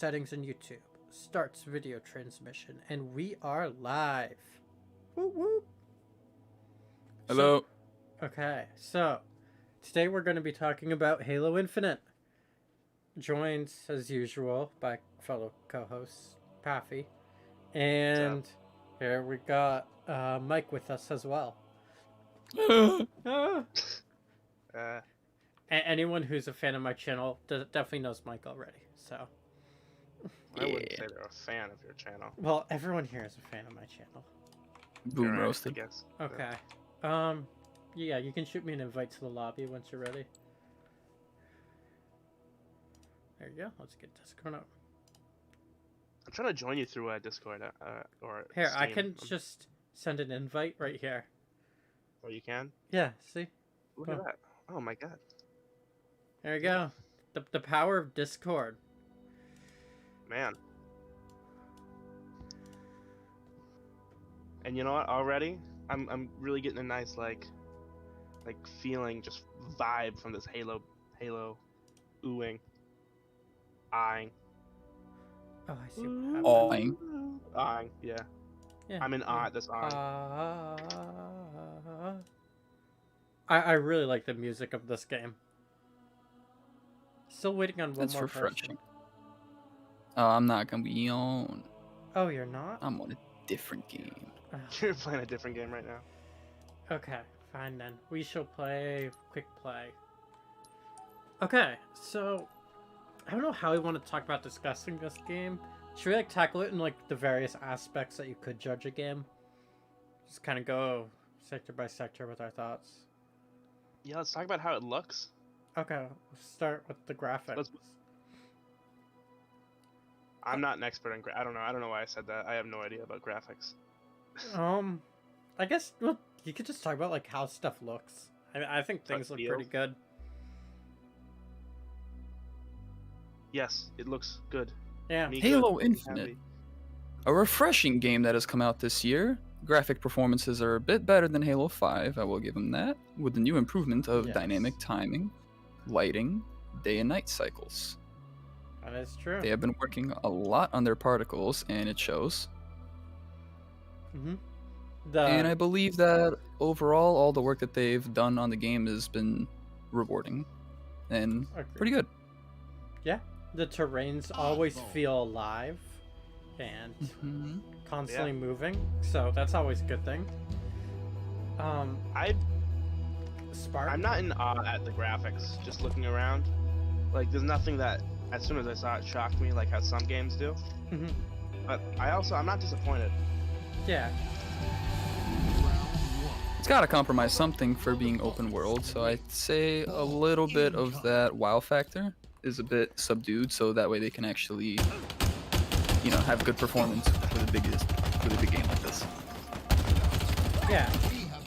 settings in YouTube, starts video transmission, and we are live. Whoop whoop. Hello. Okay, so today we're going to be talking about Halo Infinite. Joined as usual by fellow co-host Paffy, and here we got Mike with us as well. Anyone who's a fan of my channel definitely knows Mike already, so. I wouldn't say they're a fan of your channel. Well, everyone here is a fan of my channel. Boom Right, roasted. I guess. Okay. Yeah, you can shoot me an invite to the lobby once you're ready. There you go. Let's get Discord up. I'm trying to join you through Discord or Here, I Steam. can just send an invite right here. Oh, you can? Yeah, see? Look at that. Oh my god. There you go. The power of Discord. Man. And you know what? Already, I'm really getting a nice like feeling, just vibe from this Halo oohing, eyeing. Oh, I see what happened. Awing. Eyeing, yeah. I'm in awe at this eyeing. I really like the music of this game. Still waiting on one That's more refreshing. person. I'm not gonna be on. Oh, you're not? I'm on a different game. Oh. You're playing a different game right now. Okay, fine then. We shall play quick play. Okay, so I don't know how we want to talk about discussing this game. Should we tackle it in the various aspects that you could judge a game? Just kind of go sector by sector with our thoughts. Yeah, let's talk about how it looks. Okay, let's start with the graphics. I'm not an expert on I don't know why I said that. I have no idea about graphics. I guess you could just talk about how stuff looks. I think things look pretty good. Yes, it looks good. Yeah. Me Halo good. Infinite. Happy. A refreshing game that has come out this year. Graphic performances are a bit better than Halo 5, I will give them that, with the new improvement of Yes. dynamic timing, lighting, day and night cycles. That is true. They have been working a lot on their particles, and it shows. Mm-hmm. And I believe that overall, all the work that they've done on the game has been rewarding and pretty good. Yeah, the terrains always feel alive and constantly moving, so that's always a good thing. I'm Spark. not in awe at the graphics. Just looking around, there's nothing that, as soon as I saw it, shocked me like how some games do. Mm-hmm. But I'm not disappointed. Yeah. It's got to compromise something for being open world, so I'd say a little bit of that wow factor is a bit subdued, so that way they can actually, have good performance for the big game like this. Yeah,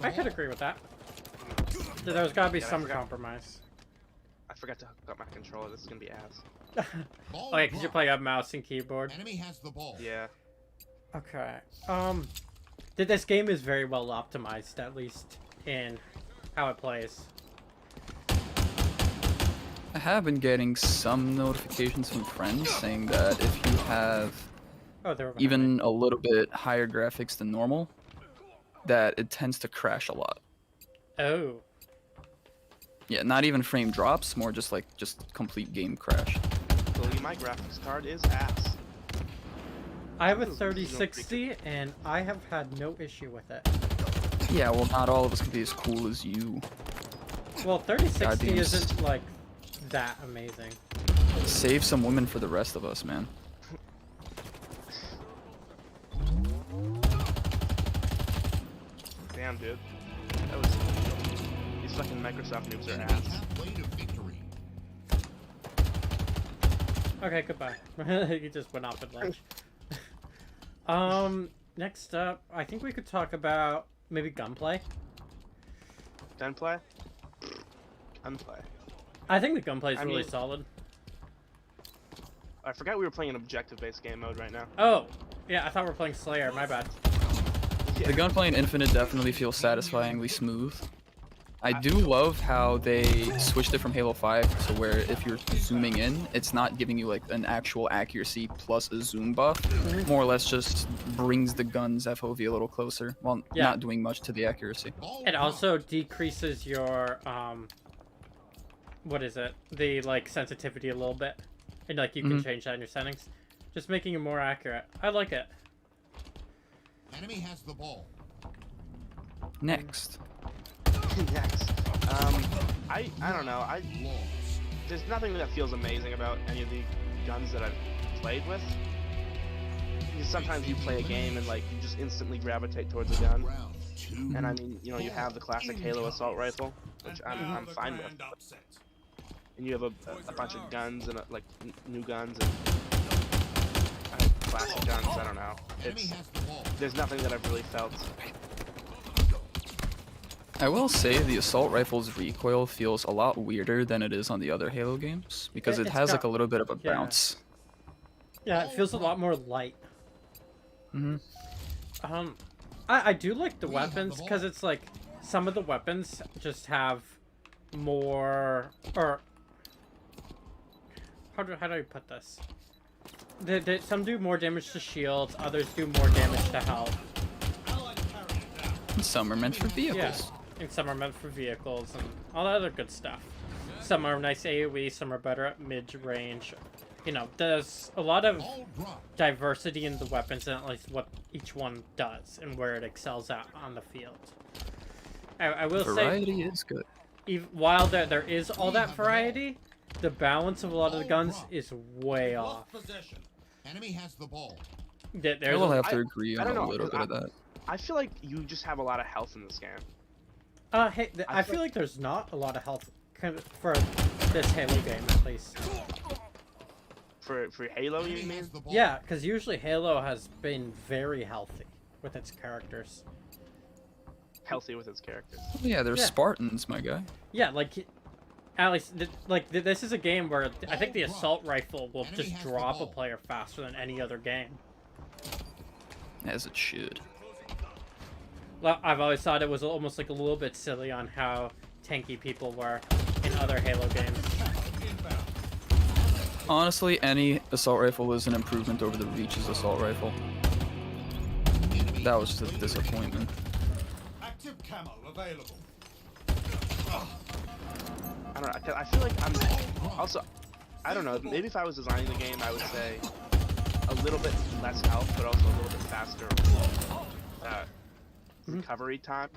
I could agree with that. There's gotta be some compromise. I forgot to hook up my controller. This is gonna be ass. Okay, because you play a mouse and keyboard. Enemy has the ball. Yeah. Okay. This game is very well optimized, at least in how it plays. I have been getting some notifications from friends saying that if you have even a little bit higher graphics than normal, that it tends to crash a lot. Oh. Yeah, not even frame drops, more just complete game crash. Believe my graphics card is ass. I have a 3060 and I have had no issue with it. Yeah, well, not all of us can be as cool as you. Well, 3060 isn't that amazing. Save some women for the rest of us, man. Damn, dude. These fucking Microsoft noobs are ass. Okay, goodbye. You just went off at ledge. Next up, I think we could talk about maybe Gunplay. Gunplay? Gunplay. I think the Gunplay is really solid. I forgot we were playing an objective-based game mode right now. Oh, yeah, I thought we were playing Slayer. My bad. The Gunplay in Infinite definitely feels satisfyingly smooth. I do love how they switched it from Halo 5 to where if you're zooming in, it's not giving you like an actual accuracy plus a zoom buff. More or less just brings the gun's FOV a little closer while not doing much to the accuracy. It also decreases your what is it? The like sensitivity a little bit. And like you can change that in your settings. Just making it more accurate. I like it. Enemy has the ball. Next. Next. I don't know. There's nothing that feels amazing about any of the guns that I've played with. Because sometimes you play a game and like you just instantly gravitate towards a gun. And I mean, you know, you have the classic Halo assault rifle, which I'm fine with. And you have a bunch of guns and like new guns and classic guns. I don't know. There's nothing that I've really felt. I will say the assault rifle's recoil feels a lot weirder than it is on the other Halo games because it has like a little bit of a bounce. Yeah, it feels a lot more light. I do like the weapons because it's like some of the weapons just have more, or how do I put this? Some do more damage to shields, others do more damage to health. And some are meant for vehicles. Yeah. And some are meant for vehicles and all that other good stuff. Some are nice AoE, some are better at mid-range. You know, there's a lot of diversity in the weapons and at least what each one does and where it excels at on the field. I will say, variety is good. While there is all that variety, the balance of a lot of the guns is way off. Enemy has the ball. I will have to agree on a little bit of that. I feel like you just have a lot of health in this game. Hey, I feel like there's not a lot of health for this Halo game, at least. For Halo, you mean? Yeah, because usually Halo has been very healthy with its characters. Healthy with its characters. Yeah, they're Spartans, my guy. Yeah, like, at least, like, this is a game where I think the assault rifle will just drop a player faster than any other game. As it should. I've always thought it was almost like a little bit silly on how tanky people were in other Halo games. Honestly, any assault rifle is an improvement over the Reach's assault rifle. That was just a disappointment. Active camo available. I don't know. I feel like I'm also. I don't know. Maybe if I was designing the game, I would say a little bit less health, but also a little bit faster recovery time.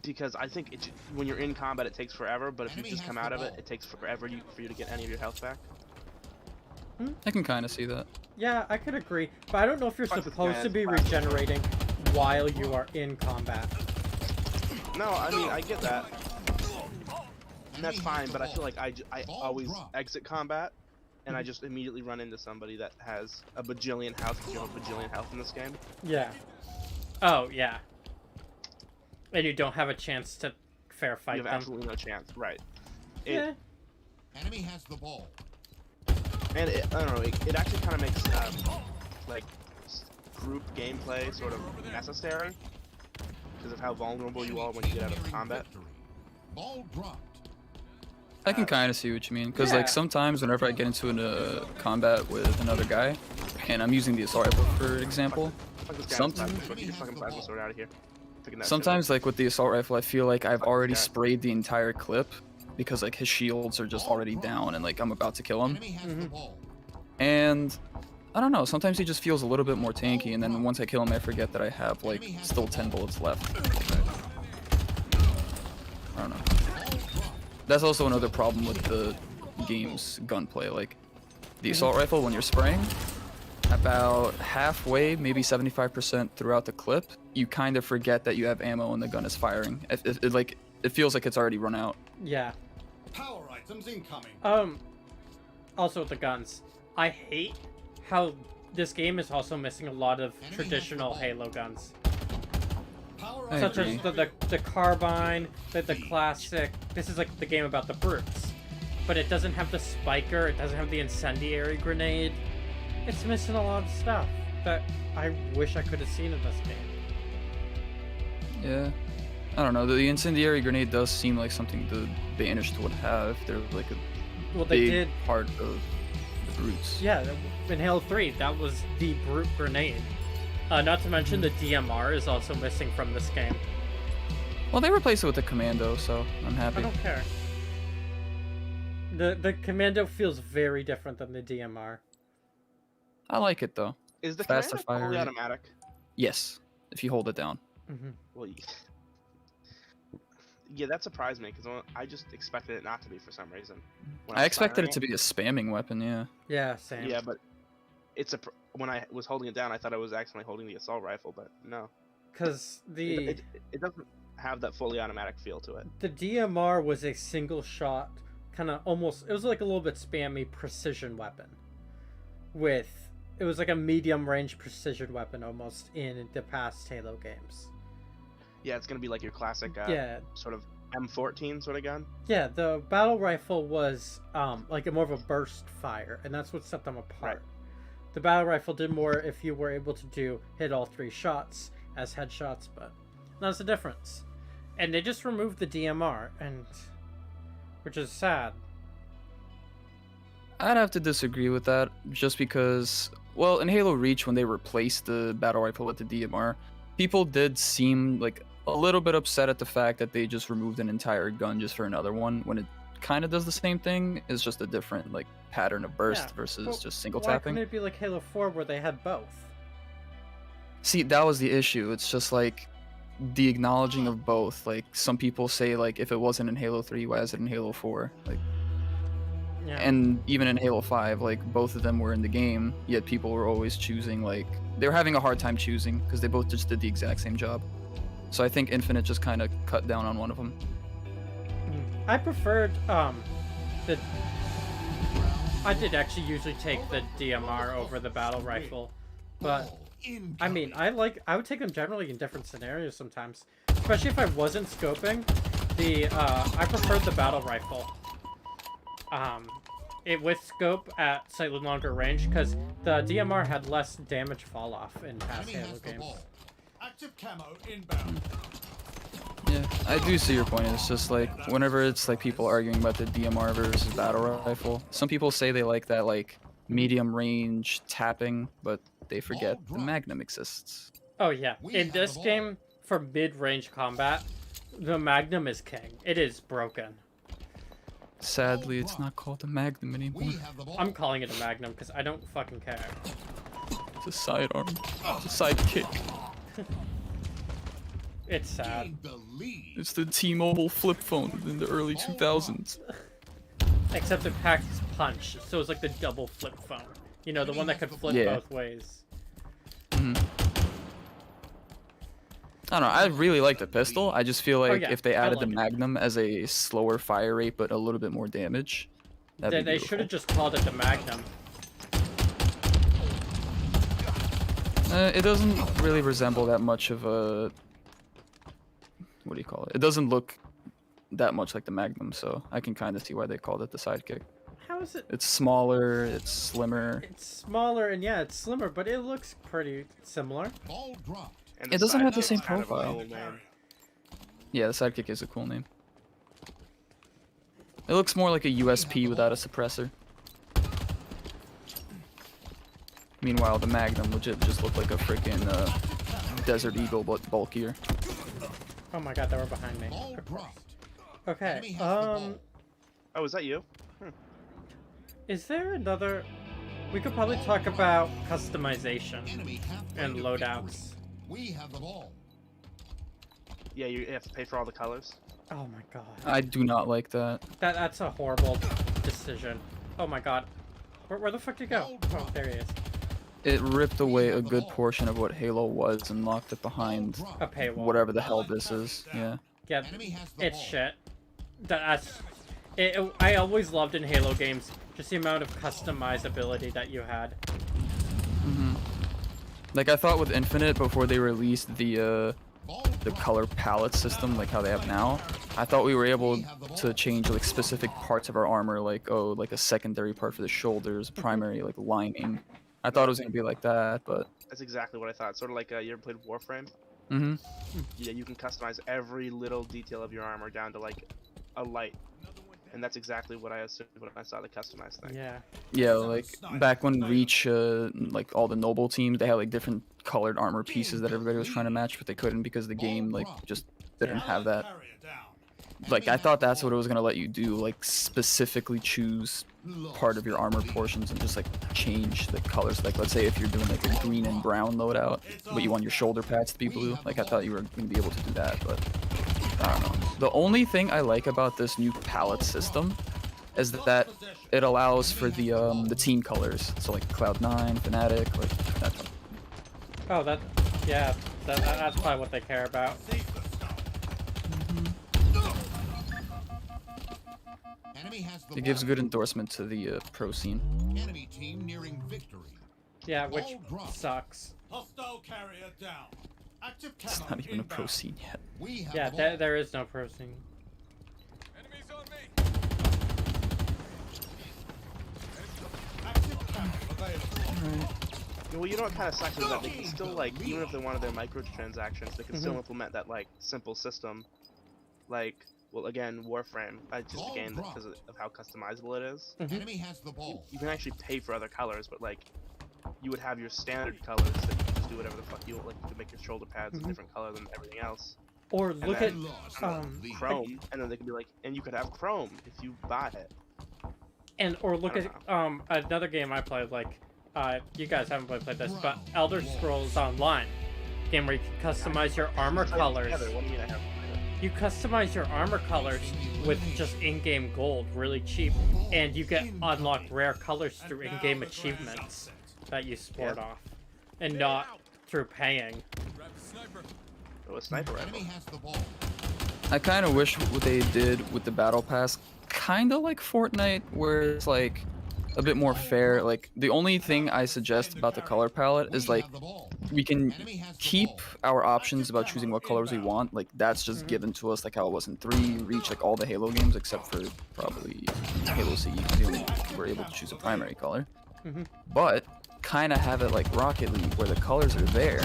Because I think when you're in combat, it takes forever, but if you just come out of it, it takes forever for you to get any of your health back. I can kind of see that. Yeah, I could agree, but I don't know if you're supposed to be regenerating while you are in combat. No, I mean, I get that. And that's fine, but I feel like I always exit combat, and I just immediately run into somebody that has a bajillion health, because you have a bajillion health in this game. Yeah. Oh, yeah. And you don't have a chance to fair fight them. You have absolutely no chance, right. Yeah. Enemy has the ball. And I don't know, it actually kind of makes, like, group gameplay sort of necessary, because of how vulnerable you are when you get out of combat. Ball dropped. I can kind of see what you mean, because like sometimes whenever I get into a combat with another guy, and I'm using the assault rifle for example, sometimes like with the assault rifle I feel like I've already sprayed the entire clip, because like his shields are just already down and like I'm about to kill him. And I don't know, sometimes he just feels a little bit more tanky, and then once I kill him I forget that I have like still 10 bullets left. I don't know. That's also another problem with the game's gunplay. Like, the assault rifle, when you're spraying, about halfway, maybe 75% throughout the clip, you kind of forget that you have ammo and the gun is firing. It feels like it's already run out. Yeah. Power items incoming. Also with the guns, I hate how this game is also missing a lot of traditional Halo guns. Such as the carbine, the classic. This is like the game about the brutes, but it doesn't have the spiker. It doesn't have the incendiary grenade. It's missing a lot of stuff that I wish I could have seen in this game. Yeah, I don't know. The incendiary grenade does seem like something the Banished would have. They're like a Well, they big did. part of the brutes. Yeah, in Halo 3, that was the brute grenade. Not to mention the DMR is also missing from this game. Well, they replaced it with the commando, so I'm happy. I don't care. The commando feels very different than the DMR. I like it though. Is the Faster commando fire fully rate. automatic? Yes, if you hold it down. Mm-hmm. Well, yeah, that surprised me because I just expected it not to be for some reason. When I was expected firing it to be a spamming weapon. Yeah. Yeah, same. Yeah, but when I was holding it down, I thought I was accidentally holding the assault rifle, but no. Because It doesn't have that fully automatic feel to it. the DMR was a single shot, kind of almost, it was like a little bit spammy precision weapon. It was like a medium range precision weapon almost in the past Halo games. Yeah, it's gonna be like your classic Yeah. sort of M14 sort of gun. Yeah, the battle rifle was like a more of a burst fire, and that's what set them apart. Right. The battle rifle did more if you were able to hit all 3 shots as headshots, but that's the difference. And they just removed the DMR, which is sad. I'd have to disagree with that, just because, well, in Halo Reach, when they replaced the battle rifle with the DMR, people did seem like a little bit upset at the fact that they just removed an entire gun just for another one, when it kind of does the same thing. It's just a different like pattern of burst Yeah, versus but just single why tapping. couldn't it be like Halo 4 where they had both? See, that was the issue. It's just like the acknowledging of both. Like some people say, like if it wasn't in Halo 3, why is it in Halo 4? Like, Yeah. and even in Halo 5, like both of them were in the game, yet people were always choosing, like they were having a hard time choosing because they both just did the exact same job. So I think Infinite just kind of cut down on one of them. I preferred the I did actually usually take the DMR over the battle rifle, but I mean, I would take them generally in different scenarios sometimes, especially if I wasn't scoping. I preferred the battle rifle. It with scope at slightly longer range because the DMR had less damage fall off in past Enemy Halo has the games. ball. Active camo inbound. Yeah, I do see your point. It's just like whenever it's like people arguing about the DMR versus battle rifle, some people say they like that like medium range tapping, but they forget the Magnum exists. Oh yeah, We in have this the ball. game for mid-range combat, the Magnum is king. It is broken. Sadly, it's not called the Magnum anymore. We have the ball. I'm calling it a Magnum because I don't fucking care. It's a sidearm. It's a sidekick. It's sad. Gain the lead. It's the T-Mobile flip phone in the early 2000s. Except it packs punch, so it's like the double flip phone. You know, the one that could flip Yeah. both ways. Mhm. I don't know. I really like the pistol. I just feel like yeah, if they I added like the it. Magnum as a slower fire rate but a little bit more damage, that'd be They beautiful. should have just called it the Magnum. It doesn't really resemble that much of a... What do you call it? It doesn't look that much like the Magnum, so I can kind of see why they called it the Sidekick. How is it? It's smaller, it's slimmer. It's smaller and yeah, it's slimmer, but it looks pretty similar. Ball dropped. And It the doesn't have the sidekick's same kind of a profile. cool name. Yeah, the Sidekick is a cool name. It looks more like a USP without a suppressor. Meanwhile, the Magnum legit just looked like a freaking Desert Eagle, but bulkier. Oh my god, they were behind me. Ball Of course. dropped. Okay, Enemy has the ball. Oh, is that you? is there another... We could probably talk about customization Enemy halfway and to loadouts. victory. We have the ball. Yeah, you have to pay for all the colors. Oh my god. I do not like that. That's a horrible decision. Oh my god. Where the fuck did he go? Oh, there he is. It ripped away a good portion of what Halo was and locked it behind A paywall. whatever the hell this is. Yeah. Yeah, Enemy has the it's ball. shit. I always loved in Halo games just the amount of customizability that you had. Like I thought with Infinite before they released the Ball the dropped. color palette system like how they have now, I thought we were able to change like specific parts of our armor, like like a secondary part for the shoulders, primary like lining. I thought it was gonna be like that, but That's exactly what I thought. Sort of like you ever played Warframe? Mm-hmm. Yeah, you can customize every little detail of your armor down to like a light, and that's exactly what I assumed when I saw the customized thing. Yeah. Yeah, like back when Reach, like all the noble teams, they had like different colored armor pieces that everybody was trying to match, but they couldn't because the game like just didn't have that. Like I thought that's what it was gonna let you do, like specifically choose part of your armor portions and just like change the colors. Like let's say if you're doing like a green and brown loadout, but you want your shoulder pads to be blue. Like I thought you were gonna be able to do that, but I don't know. The only thing I like about this new palette system is that it allows for the team colors. So like Cloud9, Fnatic, like that. Oh, yeah, that's probably what they care about. Enemy has the It gives ball. good endorsement to the pro scene. Enemy team nearing victory. Yeah, which Ball drop. sucks. Hostile carrier down. Active It's camo not even a pro inbound. scene yet. We have Yeah, the ball. there is no pro scene. Enemies on me. Active camo available. Well, you know what kind of sucks is that they can still like, even if they wanted their microtransactions, they can still implement that like simple system, like, well, again, Warframe, just again because of how customizable it is. Enemy has the ball. You can actually pay for other colors, but like, you would have your standard colors that you can just do whatever the fuck you want. Like, you could make your shoulder pads a different color than everything else. Or look at then- Lost um, Chrome, and then they can be like, and you could have Chrome if you buy it. or look I at don't another game I played, like you guys haven't played this, but Elder Scrolls Online, game where you can customize your armor colors. Together, what do you mean I have? You customize your armor colors with just in-game gold, really cheap, and you get unlocked rare colors through in-game achievements that you sport off, and not through paying. Oh, a sniper rifle. Enemy has the ball. I kind of wish what they did with the battle pass, kind of like Fortnite, where it's like a bit more fair. Like the only thing I suggest about the color palette is like Have the ball. we can Enemy has the keep ball. our options about choosing what colors we want. Like that's just given to us, like how it was in 3, Reach, like all the Halo games except for probably Halo CE. We only were able to choose a primary color, but kind of have it like Rocket League, where the colors are there,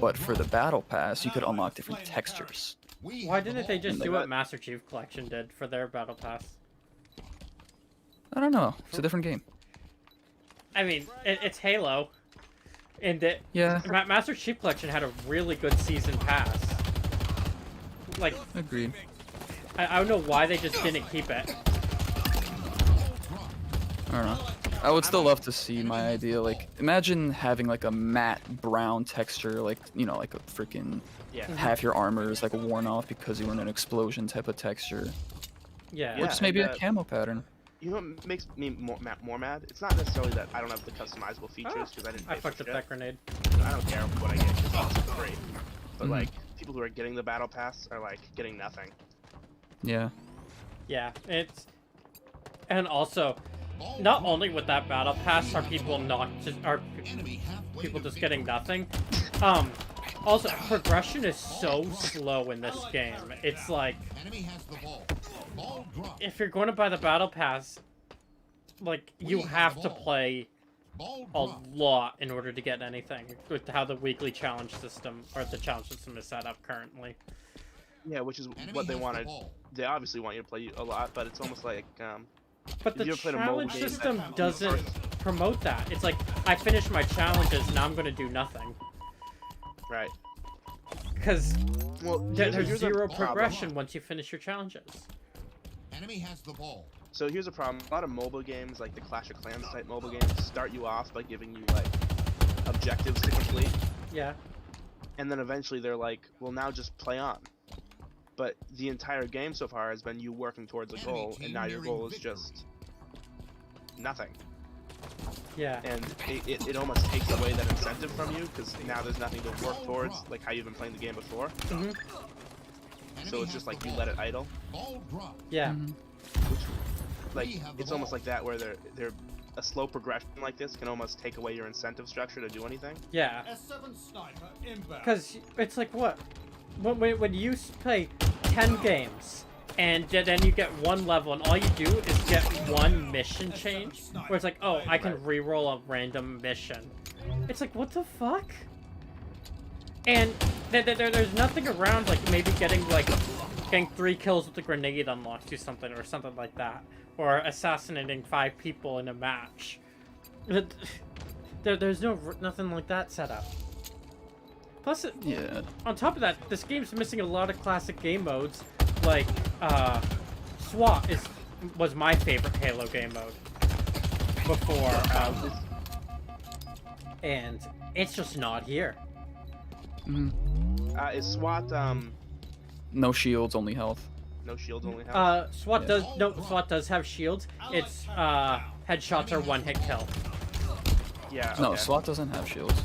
but for the battle pass you could unlock different textures. We Why have the didn't they ball. just And they do what got- Master Chief Collection did for their battle pass? I don't know. It's a different game. I mean, it's Halo, and Yeah, Master Chief Collection had a really good season pass. Like, agreed. I don't know why they just didn't keep it. I don't know. I would still love to see my idea. Like, imagine having like a matte brown texture, like, you know, like a freaking Yeah. half your armor is like worn off because you were in an explosion type of texture. Yeah. Or Yeah, just maybe and a camo pattern. You know what makes me more mad? It's not necessarily that I don't have the customizable features because I didn't pay I for fucked up shit. that grenade. I don't care what I get because it's also free. But Mhm. like, people who are getting the battle pass are like getting nothing. Yeah. Yeah, and also, Ball not drop. only with that battle pass are people Enemy halfway people to just victory. getting nothing. Also progression is so slow in this game. It's like Enemy has the ball. Ball drop. if you're going to buy the battle pass, like you have to play Ball a drop. lot in order to get anything with how the weekly challenge system or the challenge system is set up currently. Yeah, which is Enemy what they has the wanted. ball. They obviously want you to play a lot, but it's almost like But If the you ever played a mobile challenge game, system that- doesn't promote that. It's like I finished my challenges, now I'm going to do nothing right. because Well, there's here's a zero problem. progression once you finish your challenges. Enemy has the ball. So here's a problem. A lot of mobile games, like the Clash of Clans type mobile games, start you off by giving you like objectives to complete, Yeah. and then eventually they're like, well, now just play on. But the entire game so far has been you working towards a Enemy goal, team and now your nearing goal is victory. just nothing. Yeah. And it almost takes away that incentive from you, because now there's nothing to work towards, like how you've been playing the game before. hmm So Enemy it's has just the like you ball. let it idle. Ball drop. Yeah. Like We have the it's almost ball. like that, where they're a slow progression like this can almost take away your incentive structure to do anything. Yeah. S7 sniper inbound. Because it's like what? When you play 10 games and then you get one level and all you do is get one mission change, where it's like, oh, I can re-roll a random mission. It's like, what the fuck? And there's nothing around like maybe getting 3 kills with a grenade unlocks you something or something like that, or assassinating 5 people in a match. There's nothing like that set up. Plus, Yeah. on top of that, this game's missing a lot of classic game modes, like SWAT was my favorite Halo game mode before, and it's just not here. Is SWAT No shields, only health. no shields, only health? SWAT does have shields. It's headshots are 1-hit kill. Yeah. No, okay. SWAT doesn't have shields.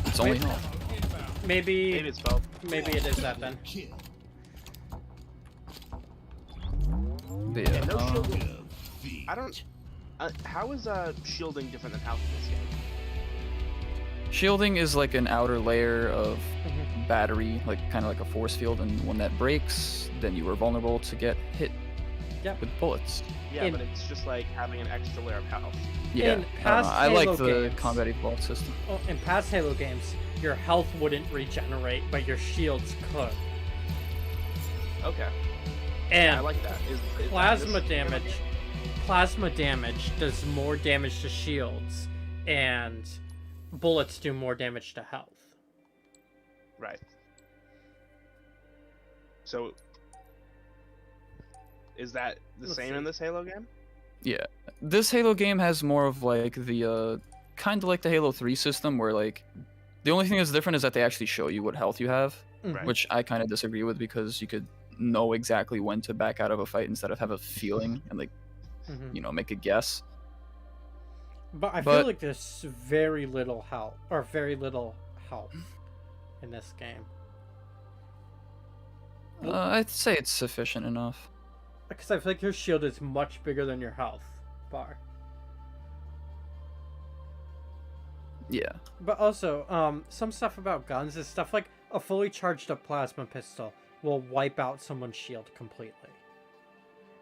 It's only health. Maybe Maybe it's both. maybe it is that then. Kill. But Yeah, yeah, no shield. Defeat. I don't. How is shielding different than health in this game? shielding is like an outer layer of Mhm. battery, like kind of like a force field, and when that breaks, then you are vulnerable to get hit Yep. with bullets. Yeah, In- but it's just like having an extra layer of health. Yeah, In I don't know, past I like Halo the games- combat evolved system. Well, in past Halo games, your health wouldn't regenerate, but your shields could. Okay. And I like that. Is that plasma this- damage. Plasma damage does more damage to shields, and bullets do more damage to health. Right. So, is that the Let's same see. in this Halo game? Yeah, this Halo game has more of like the kind of like the Halo 3 system, where like the only thing that's different is that they actually show you what health you have, Mhm. which I kind of disagree with, because you could know exactly when to back out of a fight instead of have a feeling and like Mhm. make a guess. But I feel But- like there's very little health in this game. I'd say it's sufficient enough. Because I feel like your shield is much bigger than your health bar. Yeah. But also, some stuff about guns is stuff like a fully charged up plasma pistol will wipe out someone's shield completely.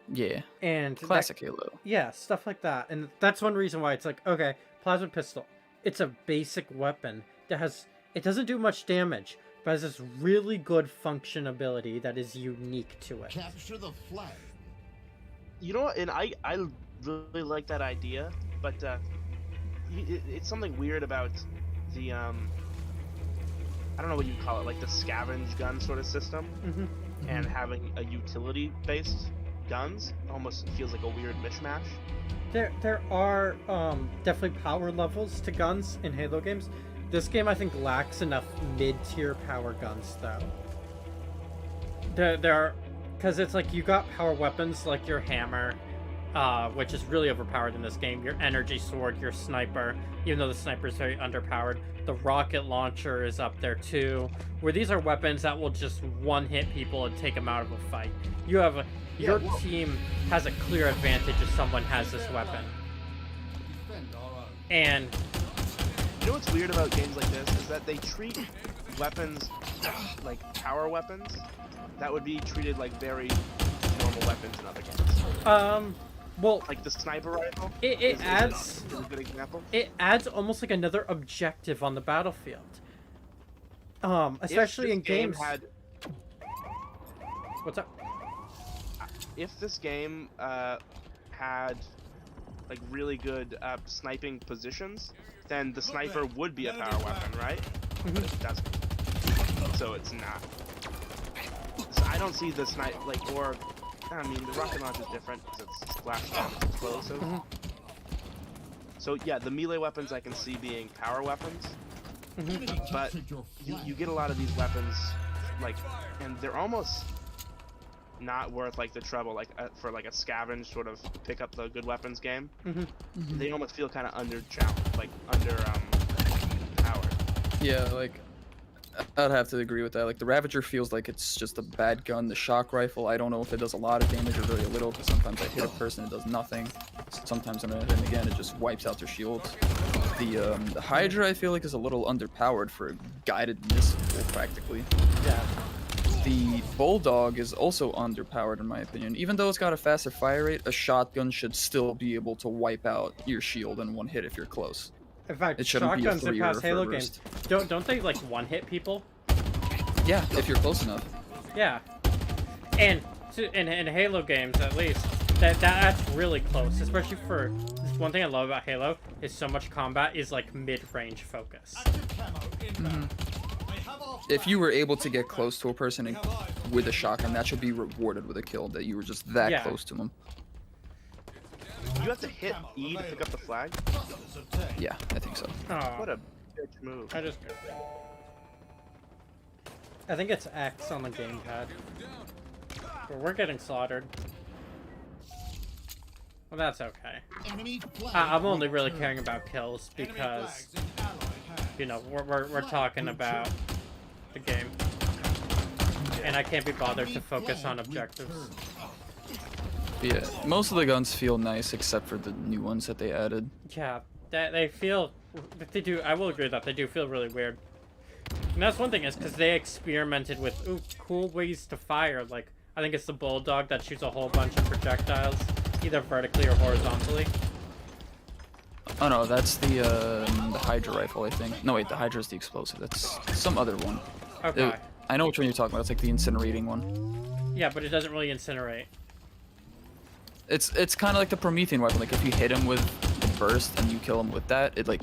Yeah. And that- Classic Halo. yeah, stuff like that. And that's one reason why it's like, okay, plasma pistol. It's a basic weapon that it doesn't do much damage, but has this really good functionability that is unique to it. Capture the flag. You know what? And I really like that idea, but it's something weird about the I don't know what you call it, like the scavenge gun sort of system, Mhm. and having a utility-based guns almost feels like a weird mishmash. There are definitely power levels to guns in Halo games. This game, I think, lacks enough mid-tier power guns, though. There are, because it's like you got power weapons like your hammer, which is really overpowered in this game. Your energy sword, your sniper, even though the sniper is very underpowered. The rocket launcher is up there too. Where these are weapons that will just one-hit people and take them out of a fight. Your team has a clear advantage if someone has this weapon. Defend our own. And You know what's weird about games like this is that they treat weapons like power weapons that would be treated like very normal weapons in other games. well, Like the sniper rifle. it is adds a good example. it adds almost like another objective on the battlefield. Especially If in this game games. What's up? If this game had like really good sniping positions, then the sniper would be a power weapon, right? But it doesn't. So it's not. So I don't see the snipe or I mean the rocket launch is different because it's splash down, it's explosive. So yeah, the melee weapons I can see being power weapons, Enemy but captured your flag. you get a lot of these weapons like, and they're almost not worth like the trouble like for like a scavenge sort of pick up the good weapons game. They almost feel kind of under powered. Yeah, like I'd have to agree with that. Like the Ravager feels like it's just a bad gun. The shock rifle, I don't know if it does a lot of damage or very little, because sometimes I hit a person, it does nothing. Sometimes and again it just wipes out their shields. The Hydra I feel like is a little underpowered for a guided missile practically. Yeah. The Bulldog is also underpowered in my opinion. Even though it's got a faster fire rate, a shotgun should still be able to wipe out your shield in one hit if you're close. In fact, It shouldn't be a shotguns in 3 or past a Halo burst. games don't they like one-hit people? Yeah, if you're close enough. Yeah. And in Halo games, at least, that's really close. Especially for one thing I love about Halo is so much combat is like mid-range focus. If you were able to get close to a person and, with a shotgun, that should be rewarded with a kill. That you were just that Yeah. close to them. You have to hit E to pick up the flag? Yeah, I think so. Oh, What a bitch move. I think it's X on the gamepad. But we're getting slaughtered. Well, that's okay. Enemy flag I'm only really returned. caring about kills Enemy because, flags in allied hands. you know, we're talking about the game. And I can't be bothered to focus on objectives. But yeah, most of the guns feel nice except for the new ones that they added. Yeah, they feel, they do, I will agree that they do feel really weird. And that's one thing is because they experimented with, cool ways to fire. Like, I think it's the Bulldog that shoots a whole bunch of projectiles, either vertically or horizontally. Oh no, that's the Hydra rifle, I think. No wait, the Hydra is the explosive. That's some other one. Okay. I know which one you're talking about. It's like the incinerating one. Yeah, but it doesn't really incinerate. It's kind of like the Promethean weapon. Like if you hit him with the burst and you kill him with that, it like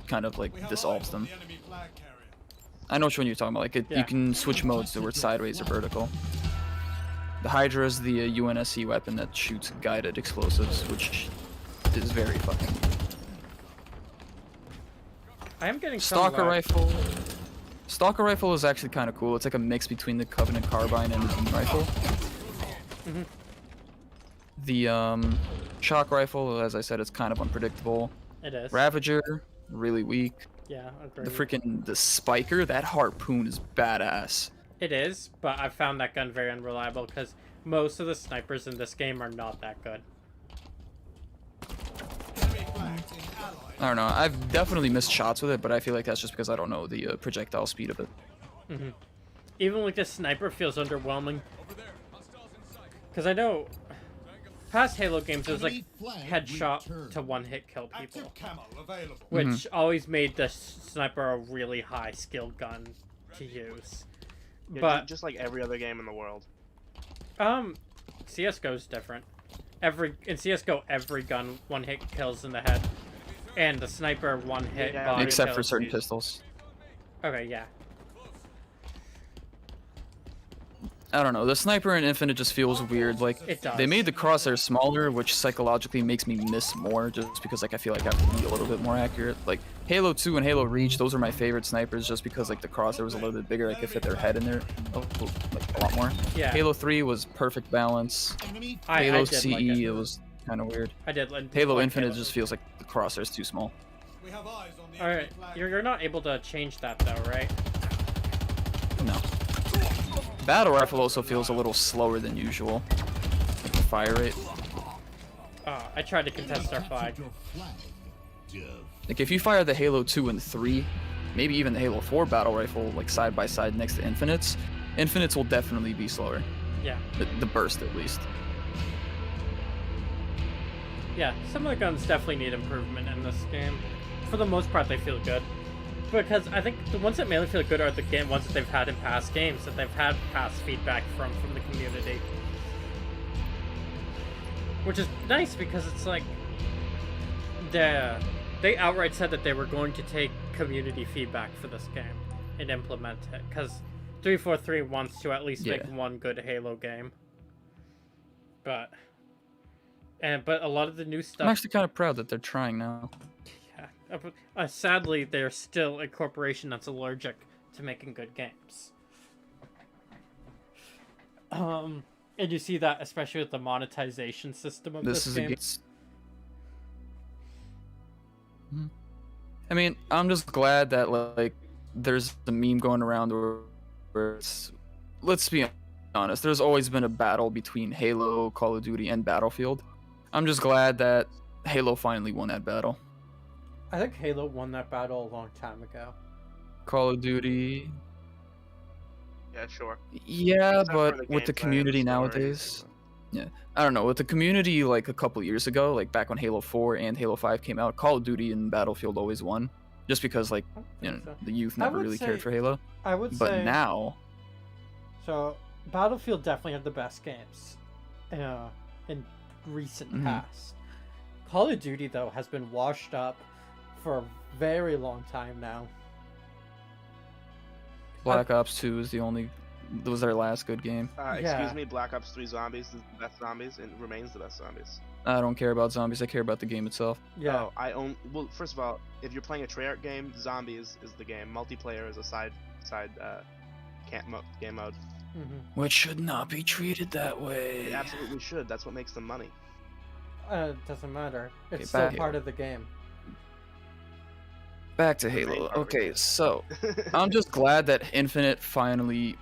kind of like dissolves them. I know which one you're talking about. Like Yeah. you can switch modes to where it's sideways or vertical. The Hydra is the UNSC weapon that shoots guided explosives, which is very fucking. I am getting some Stalker lag. rifle. Stalker rifle is actually kind of cool. It's like a mix between the Covenant carbine and the beam rifle. Mhm. The shock rifle, as I said, it's kind of unpredictable. It is. Ravager, really weak. Yeah, agreed. The Spiker, that harpoon is badass. It is, but I've found that gun very unreliable because most of the snipers in this game are not that good. Enemy flags in allied. I don't know. I've definitely missed shots with it, but I feel like that's just because I don't know the projectile speed of it. Even like the sniper feels underwhelming. Because I know past Halo games, it was like Enemy flag headshot returned. to one-hit kill people, Active camo available. which always made the sniper a really high skill gun to use. Yeah, But just like every other game in the world. CS:GO's different. In CS:GO, every gun one-hit kills in the head, and the sniper one-hit Yeah, body Except for kills. certain pistols. Okay, yeah. I don't know. The sniper in Infinite just feels weird. Like It does. they made the crosshair smaller, which psychologically makes me miss more, just because like I feel like I have to be a little bit more accurate. Like Halo 2 and Halo Reach, those are my favorite snipers, just because like the crosshair was a little bit bigger. I could fit their head in there like a lot more. Yeah. Halo 3 was perfect balance. Enemy Halo did CE, like it. it was kind of weird. I did. Like, Halo like Infinite Halo. just feels like the crosshair's too small. We have eyes on the Alright, enemy flag. you're not able to change that though, right? No. Battle rifle also feels a little slower than usual. Like the fire rate. I tried to contest our flag. Your flag. Dove. Like if you fire the Halo 2 and 3, maybe even the Halo 4 battle rifle like side by side next to Infinites, Infinites will definitely be slower. Yeah. The burst at least. Yeah, some of the guns definitely need improvement in this game. For the most part, they feel good. Because I think the ones that mainly feel good are the ones that they've had in past games, that they've had past feedback from the community. Which is nice because it's like they outright said that they were going to take community feedback for this game and implement it. Because 343 wants to at least make Yeah. one good Halo game. But a lot of the new stuff. I'm actually kind of proud that they're trying now. Yeah. Sadly, they're still a corporation that's allergic to making good games. And you see that especially with the monetization system of this This is a game. game. I mean, I'm just glad that like there's a meme going around where it's, let's be honest, there's always been a battle between Halo, Call of Duty, and Battlefield. I'm just glad that Halo finally won that battle. I think Halo won that battle a long time ago. Call of Duty, Yeah, sure. yeah, Except for but the with the gameplay and the community story. nowadays, yeah, I don't know. With the community, like a couple years ago, like back when Halo 4 and Halo 5 came out, Call of Duty and Battlefield always won, just because like I don't you know think so. the youth I never would really say- cared for Halo. I would But say now, So Battlefield definitely had the best games in recent Mhm. past. Call of Duty though has been washed up for a very long time now. Black Ops 2 is was their last good game. Yeah. Excuse me, Black Ops 3 Zombies is the best zombies and remains the best zombies. I don't care about zombies. I care about the game itself. Yeah. Oh, well, first of all, if you're playing a Treyarch game, Zombies is the game. Multiplayer is a side game mode. Which should not be treated that way. It absolutely should. That's what makes them money. It doesn't matter. It's Okay, still back- part of the game. Back to The main Halo. part of the Okay, game. so I'm just glad that Infinite finally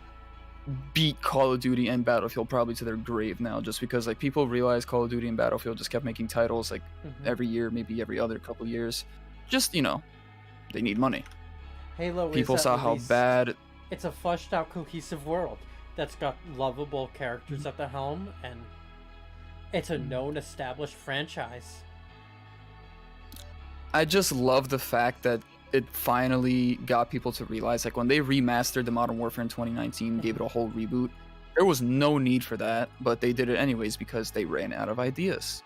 beat Call of Duty and Battlefield probably to their grave now, just because like people realize Call of Duty and Battlefield just kept making titles like Every every year, maybe every other couple years. Just they need money. Halo People is saw at how least- bad. It's a fleshed out, cohesive world that's got lovable characters at the helm, and it's a known, established franchise. I just love the fact that it finally got people to realize, like when they remastered the Modern Warfare in 2019, gave it a whole reboot. There was no need for that, but they did it anyways because they ran out of ideas.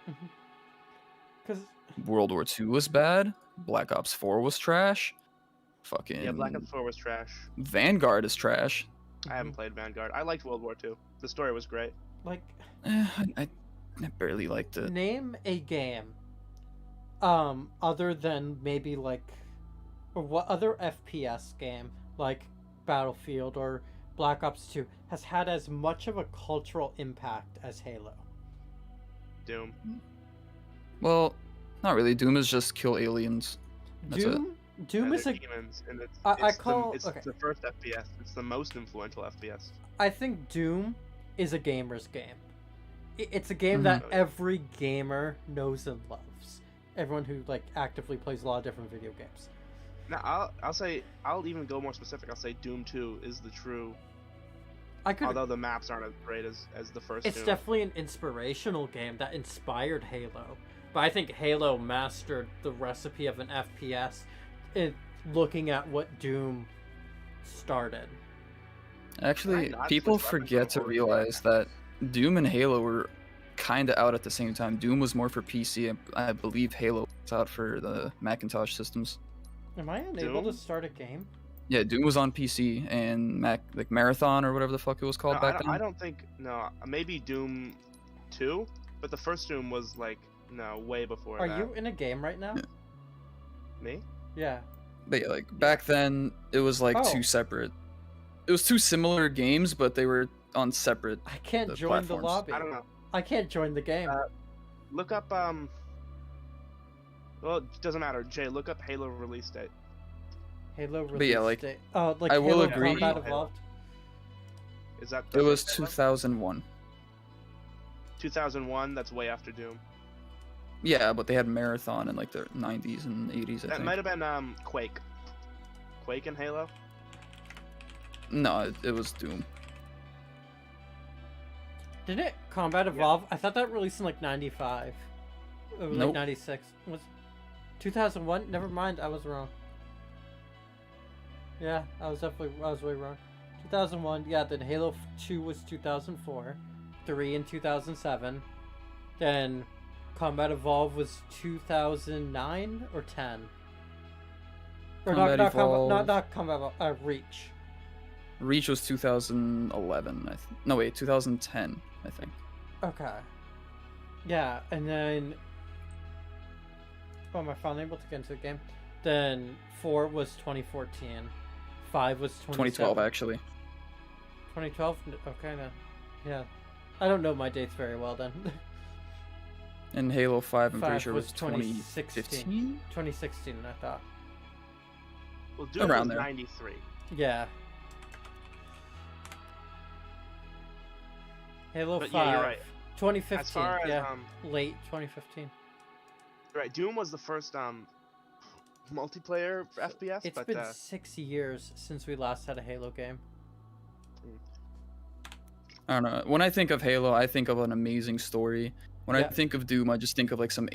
Because World War II was bad. Black Ops 4 was trash. Fucking Yeah, Black Ops 4 was trash. Vanguard is trash. I haven't played Vanguard. I liked World War II. The story was great. like, I barely liked it. name a game, other than maybe like, or what other FPS game like Battlefield or Black Ops 2 has had as much of a cultural impact as Halo? Doom. Well, not really. Doom is just kill aliens. That's it. Doom And is they're a. demons, and it's, I it's call- it's okay. the first FPS. It's the most influential FPS. I think Doom is a gamer's game. It's a game that Mhm. every gamer knows and loves. Everyone who like actively plays a lot of different video games. Now, I'll even go more specific. I'll say Doom 2 is the true. I could. Although the maps aren't as great as the first. It's Doom. definitely an inspirational game that inspired Halo, but I think Halo mastered the recipe of an FPS in looking at what Doom started. Actually, Not people just weapons forget on to board. realize that Doom and Halo were kind of out at the same time. Doom was more for PC, and I believe Halo was out for the Macintosh systems. Am I unable Doom? to start a game? Yeah, Doom was on PC and like Marathon or whatever the fuck it was called No, back then. I don't think. No, maybe Doom 2, but the first Doom was like way before Are that. you in a game right now? Yeah. Me? Yeah. But yeah, like back then, it was like Oh. two separate. It was two similar games, but they were on separate. I can't The join the platforms. lobby. I don't know. I can't join the game. Look up Well, it doesn't matter. Jay, look up Halo release date. Halo but release yeah, like, date. Oh, like I will Halo agree- Combat Halo. Evolved. Is that? It was Halo? 2001. 2001. That's way after Doom. Yeah, but they had Marathon in like the 90s and 80s. I That think. might have been Quake. Quake and Halo. No, it was Doom. Didn't it Combat Evolve? I thought that released in like 95. It was like Nope. 96. Was 2001? Never mind, I was wrong. Yeah, I was way wrong. 2001, yeah, then Halo 2 was 2004. 3 in 2007. Then Combat Evolve was 2009 or 10? Or Combat Evolve- not Combat Evolve, Reach. Reach was 2011. No, wait, 2010, I think. Okay. Yeah, and then... Oh, am I finally able to get into the game? Then 4 was 2014. 5 was 2012, actually. 2012? Okay, then. Yeah. I don't know my dates very well, then. And Halo 5, I'm pretty 5 sure was was 2016. 2015? 2016, I thought. Well, Doom Around was there. 93. Yeah. Halo But 5. yeah, you're right. 2015, As far as yeah. Late 2015. right, Doom was the first multiplayer for FPS, It's but been 6 years since we last had a Halo game. I don't know. When I think of Halo, I think of an amazing story. When Yeah. I think of Doom, I just think of like some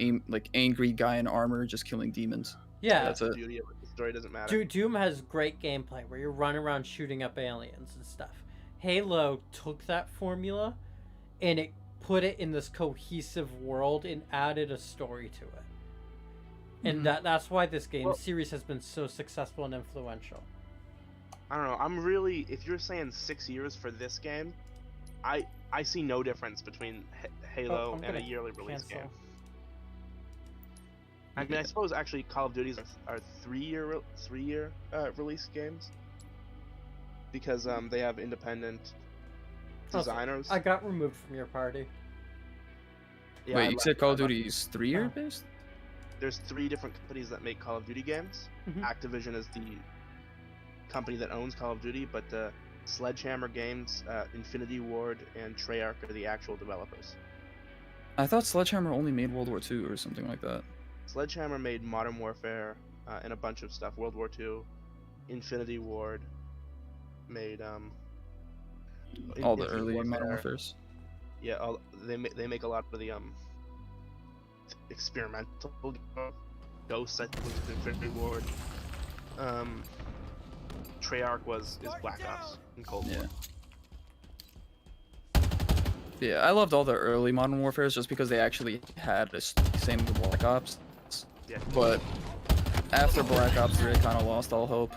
angry guy in armor just killing demons. Yeah. That's the it. beauty of it. The story doesn't matter. Doom has great gameplay where you're running around shooting up aliens and stuff. Halo took that formula and it put it in this cohesive world and added a story to it. And that's why this game series has been so successful and influential. I don't know. I'm really, if you're saying 6 years for this game, I see no difference between Halo and a yearly release game. I mean, I suppose actually Call of Duties are 3 year release games because they have independent designers. I got removed from your party. Yeah, Wait, you said Call of Duty is 3 year based? There's 3 different companies that make Call of Duty games. Activision is the company that owns Call of Duty, but Sledgehammer Games, Infinity Ward, and Treyarch are the actual developers. I thought Sledgehammer only made World War II or something like that. Sledgehammer made Modern Warfare and a bunch of stuff. World War II, Infinity Ward made all the early Modern Warfares. Yeah, they make a lot of the experimental Ghosts, I think, was Infinity Ward. Treyarch is Black Ops and Cold War. Yeah, I loved all the early Modern Warfares just because they actually had a same with Black Ops. Yeah. But after Black Ops 3, I kind of lost all hope.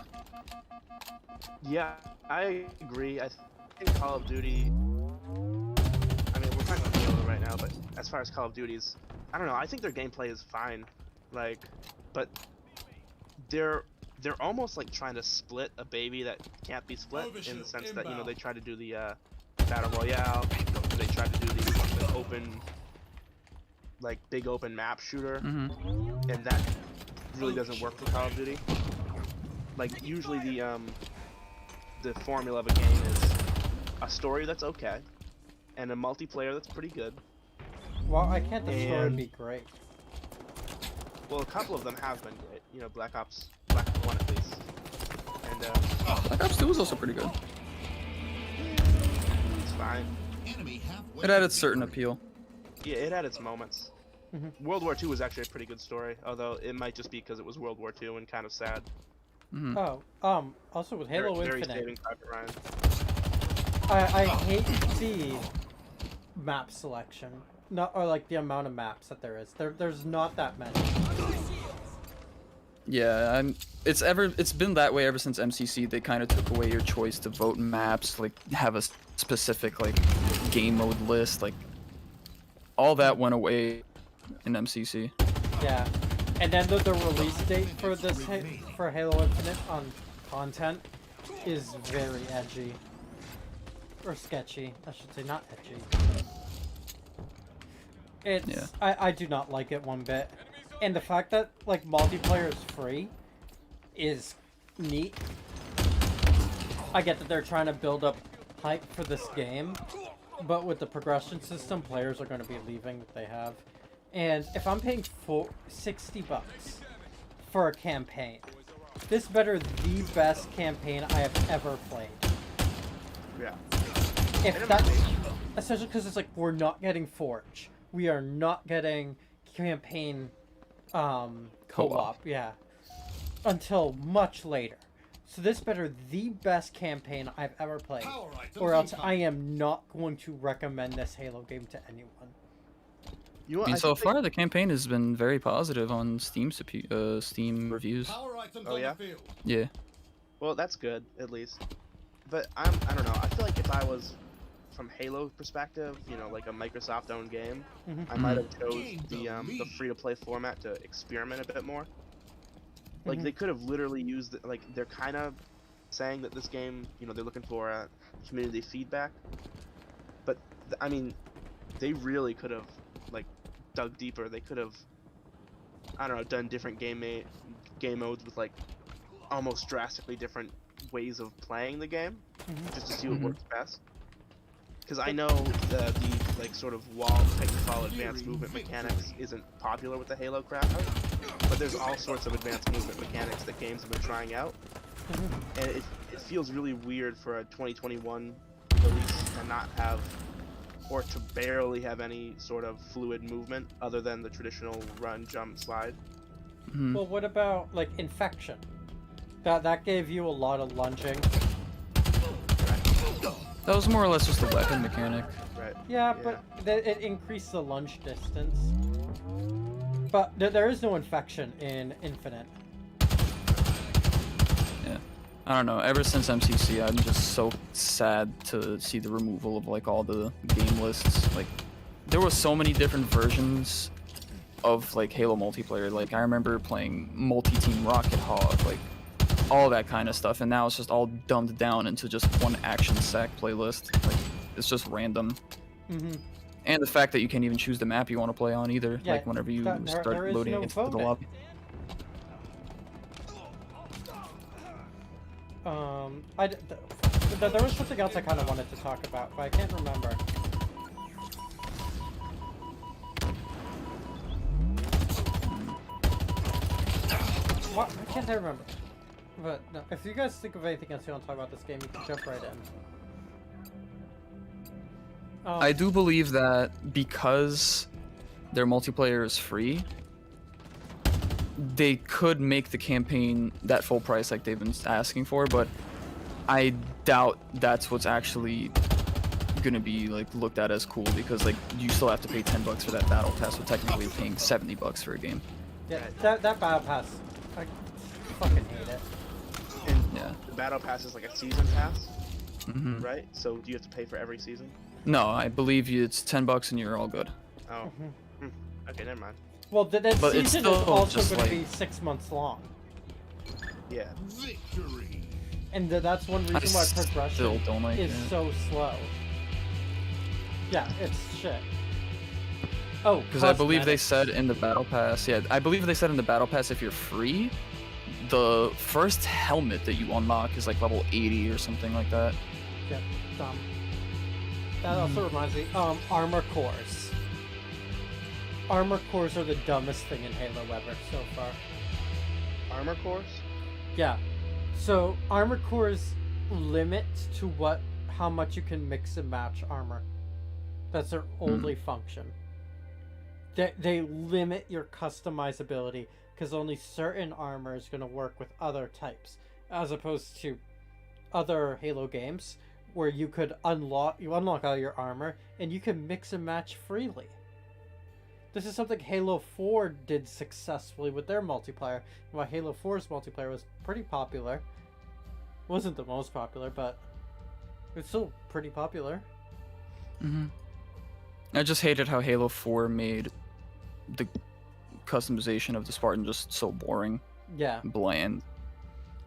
Yeah, I agree. I think Call of Duty. I mean, we're talking about Halo right now, but as far as Call of Duty's, I don't know. I think their gameplay is fine, like, but they're almost like trying to split a baby that can't be split in the sense that, you know, they try to do the battle royale, they try to do the open, like, big open map shooter, and that really doesn't work for Call of Duty. Like, usually the formula of a game is a story that's okay and a multiplayer that's pretty good. Well, I can't the story be great. Well, a couple of them have been great. You know, Black Ops 1 at least. And Black Ops 2 was also pretty good. it's fine. It had its certain appeal. Yeah, it had its moments. World War II was actually a pretty good story, although it might just be because it was World War II and kind of sad. Also with Halo Very Infinite, Saving Private Ryan. I hate the map selection, or like the amount of maps that there is. There's not that many. Yeah, it's been that way ever since MCC. They kind of took away your choice to vote maps, like have a specific like game mode list, like all that went away in MCC. Yeah, and then the release date for this for Halo Infinite on content is very edgy. Or sketchy, I should say, not edgy. It's I do not like it one bit. And the fact that like multiplayer is free is neat. I get that they're trying to build up hype for this game, but with the progression system, players are going to be leaving what they have. And if I'm paying $60 for a campaign, this better the best campaign I have ever played. Yeah. If that's essentially because it's like we're not getting Forge, we are not getting campaign co-op, until much later. So this better the best campaign I've ever played, or else I am not going to recommend this Halo game to anyone. You know, I mean, so far the campaign has been very positive on Steam reviews. Oh yeah? Yeah. Well, that's good at least. But I don't know. I feel like if I was from Halo perspective, you know, like a Microsoft-owned game, I might have chose the free-to-play format to experiment a bit more. Like they could have literally used it, like they're kind of saying that this game, you know, they're looking for community feedback. But I mean, they really could have like dug deeper. They could have, I don't know, done different game modes with like almost drastically different ways of playing the game, just to see what works best. Because I know the like sort of wall technical advanced movement mechanics isn't popular with the Halo crowd, but there's all sorts of advanced movement mechanics that games have been trying out, and it feels really weird for a 2021 release to not have, or to barely have any sort of fluid movement other than the traditional run, jump, slide. Well, what about like Infection? That gave you a lot of lunging. That was more or less just a weapon mechanic. Right. Yeah, but it increased the lunge distance. But there is no infection in Infinite. Yeah. I don't know. Ever since MCC, I'm just so sad to see the removal of like all the game lists. Like, there were so many different versions of like Halo multiplayer. Like, I remember playing multi-team Rocket Hog, like all that kind of stuff, and now it's just all dumbed down into just one action sack playlist. Like, it's just random. And the fact that you can't even choose the map you want to play on either. Yeah, like whenever you start there is loading no into the voting. lobby. There was something else I kind of wanted to talk about, but I can't remember. What? I can't remember. But no, if you guys think of anything else you want to talk about this game, you can jump right in. I do believe that because their multiplayer is free, they could make the campaign that full price like they've been asking for, but I doubt that's what's actually gonna be like looked at as cool, because like you still have to pay $10 for that battle pass, so technically you're paying $70 for a game. Yeah, that battle pass, I fucking hate it. And Yeah. the battle pass is like a season pass, right? So do you have to pay for every season? No, I believe it's $10 and you're all good. Oh. Okay, never mind. Well, that But it's season is still also just going to like- be 6 months long. Yeah. Victory. And that's one reason why still progression don't like is it. so slow. Yeah, it's shit. Oh, Because I believe they cosmetics. said in the battle pass, yeah, I believe they said in the battle pass if you're free, the first helmet that you unlock is like level 80 or something like that. Yeah, dumb. That also reminds me, armor cores. Armor cores are the dumbest thing in Halo ever so far. Armor cores? Yeah. So armor cores limit to how much you can mix and match armor. That's their only function. They limit your customizability because only certain armor is going to work with other types, as opposed to other Halo games where you could unlock all your armor and you can mix and match freely. This is something Halo 4 did successfully with their multiplayer. While Halo 4's multiplayer was pretty popular, wasn't the most popular, but it's still pretty popular. I just hated how Halo 4 made the customization of the Spartan just so boring, Yeah, bland.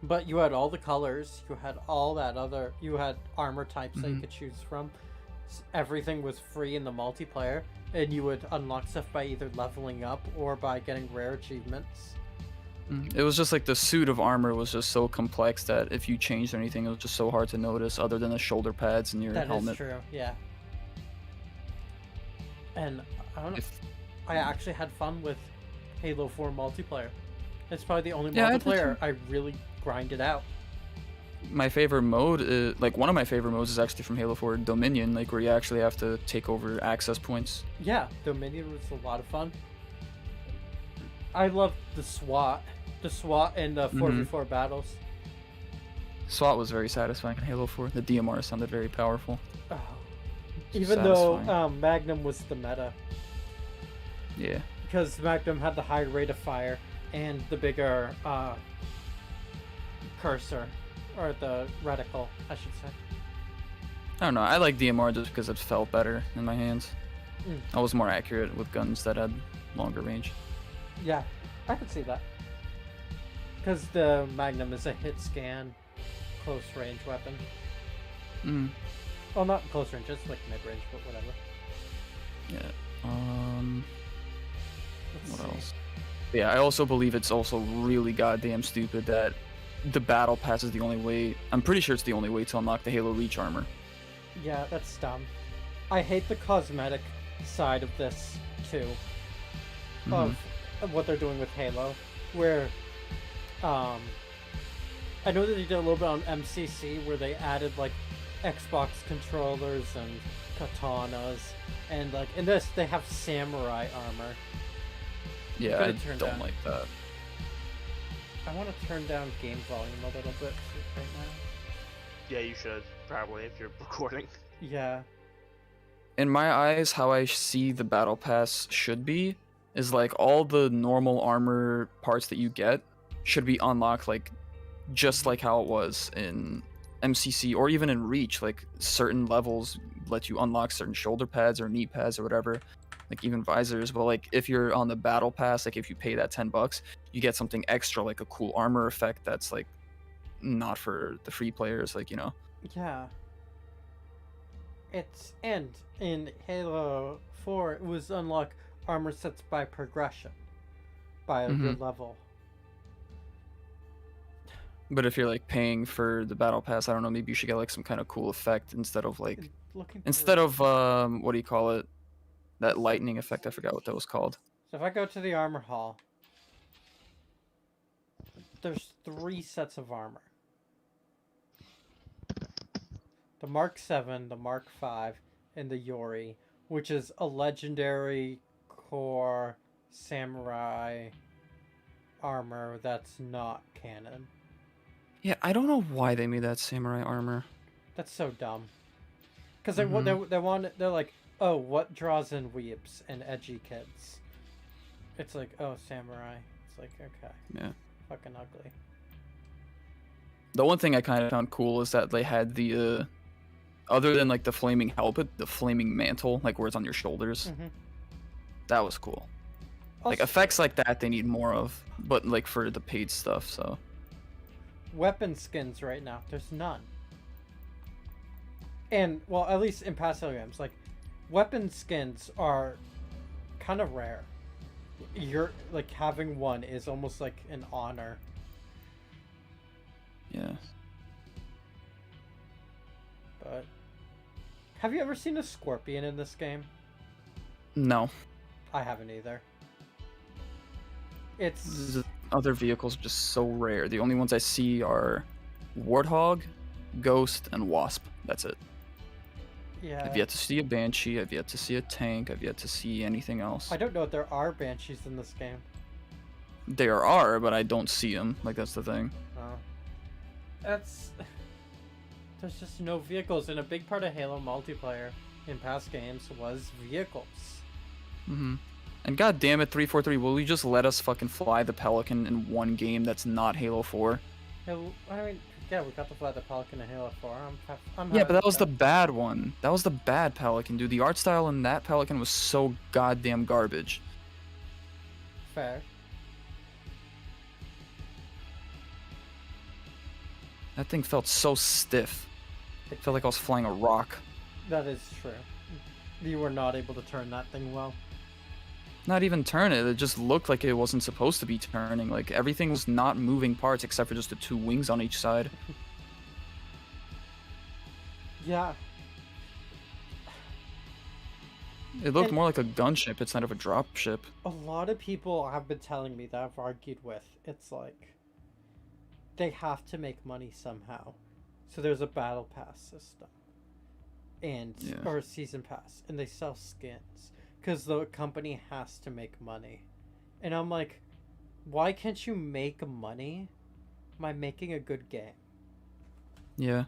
but you had all the colors, you had all that other, you had armor types that you could choose from. Everything was free in the multiplayer, and you would unlock stuff by either leveling up or by getting rare achievements. It was just like the suit of armor was just so complex that if you changed anything, it was just so hard to notice, other than the shoulder pads and your That helmet. is true, yeah. And I don't know, If- I actually had fun with Halo 4 multiplayer. It's probably the only Yeah, I did multiplayer too. I really grinded out. My favorite mode is, like, one of my favorite modes is actually from Halo 4 Dominion, like where you actually have to take over access points. Yeah, Dominion was a lot of fun. I loved the SWAT and the 4v4 battles. SWAT was very satisfying in Halo 4. The DMR sounded very powerful. Oh. Even though Satisfying. Magnum was the meta, Yeah. because Magnum had the high rate of fire and the bigger cursor, or the reticle, I should say. I don't know. I like DMR just because it felt better in my hands. Mm. I was more accurate with guns that had longer range. Yeah, I could see that. Because the Magnum is a hit scan, close range weapon. Mm. Well, not close range, just like mid range, but whatever. Yeah. Let's What see. else? Yeah, I also believe it's also really goddamn stupid that the battle pass is the only way. I'm pretty sure it's the only way to unlock the Halo Reach armor. Yeah, that's dumb. I hate the cosmetic side of this too. Of what they're doing with Halo, where I know that they did a little bit on MCC where they added like Xbox controllers and katanas, and like in this they have samurai armor. Yeah, gotta I turn don't down. like that. I want to turn down game volume a little bit right now. Yeah, you should probably if you're recording. Yeah. In my eyes, how I see the battle pass should be is like all the normal armor parts that you get should be unlocked like just like how it was in MCC or even in Reach. Like certain levels let you unlock certain shoulder pads or knee pads or whatever, like even visors. But like if you're on the battle pass, like if you pay that $10, you get something extra like a cool armor effect that's like not for the free players, like, you know. Yeah. And in Halo 4, it was unlock armor sets by progression, by a good level. But if you're like paying for the battle pass, I don't know, maybe you should get like some kind of cool effect instead of like what do you call it? That lightning effect, I forgot what that was called. So if I go to the armor hall, there's 3 sets of armor. The Mark 7, the Mark 5, and the Yori, which is a legendary core samurai armor that's not canon. Yeah, I don't know why they made that samurai armor. That's so dumb. Because they're like, oh, what draws in weeps and edgy kids? It's like, oh, samurai. It's like, okay. Yeah. Fucking ugly. The one thing I kind of found cool is that they had the other than like the flaming helmet, the flaming mantle, like where it's on your shoulders. That was cool. Like effects like that they need more of, but like for the paid stuff, so. Weapon skins right now, there's none. And, well, at least in past games, like, weapon skins are kind of rare. You're, like, having one is almost like an honor. Yeah. But, have you ever seen a scorpion in this game? No. I haven't either. It's... Other vehicles are just so rare. The only ones I see are Warthog, Ghost, and Wasp. That's it. Yeah. I've yet to see a Banshee. I've yet to see a tank. I've yet to see anything else. I don't know if there are Banshees in this game. There are, but I don't see them. Like, that's the thing. Oh. That's... There's just no vehicles, and a big part of Halo multiplayer in past games was vehicles. And god damn it, 343, will you just let us fucking fly the Pelican in one game that's not Halo 4? I mean, yeah, we got to fly the Pelican in Halo 4. I'm Yeah, but that was the bad one. That was the bad Pelican, dude. The art style in that Pelican was so goddamn garbage. Fair. That thing felt so stiff. It felt like I was flying a rock. That is true. You were not able to turn that thing well. Not even turn it. It just looked like it wasn't supposed to be turning. Like, everything was not moving parts except for just the 2 wings on each side. Yeah. It looked more like a gunship instead of a dropship. A lot of people have been telling me that I've argued with. It's like, they have to make money somehow. So there's a battle pass system. And, or a season pass. And they sell skins. Because the company has to make money. And I'm like, why can't you make money by making a good game? Yeah.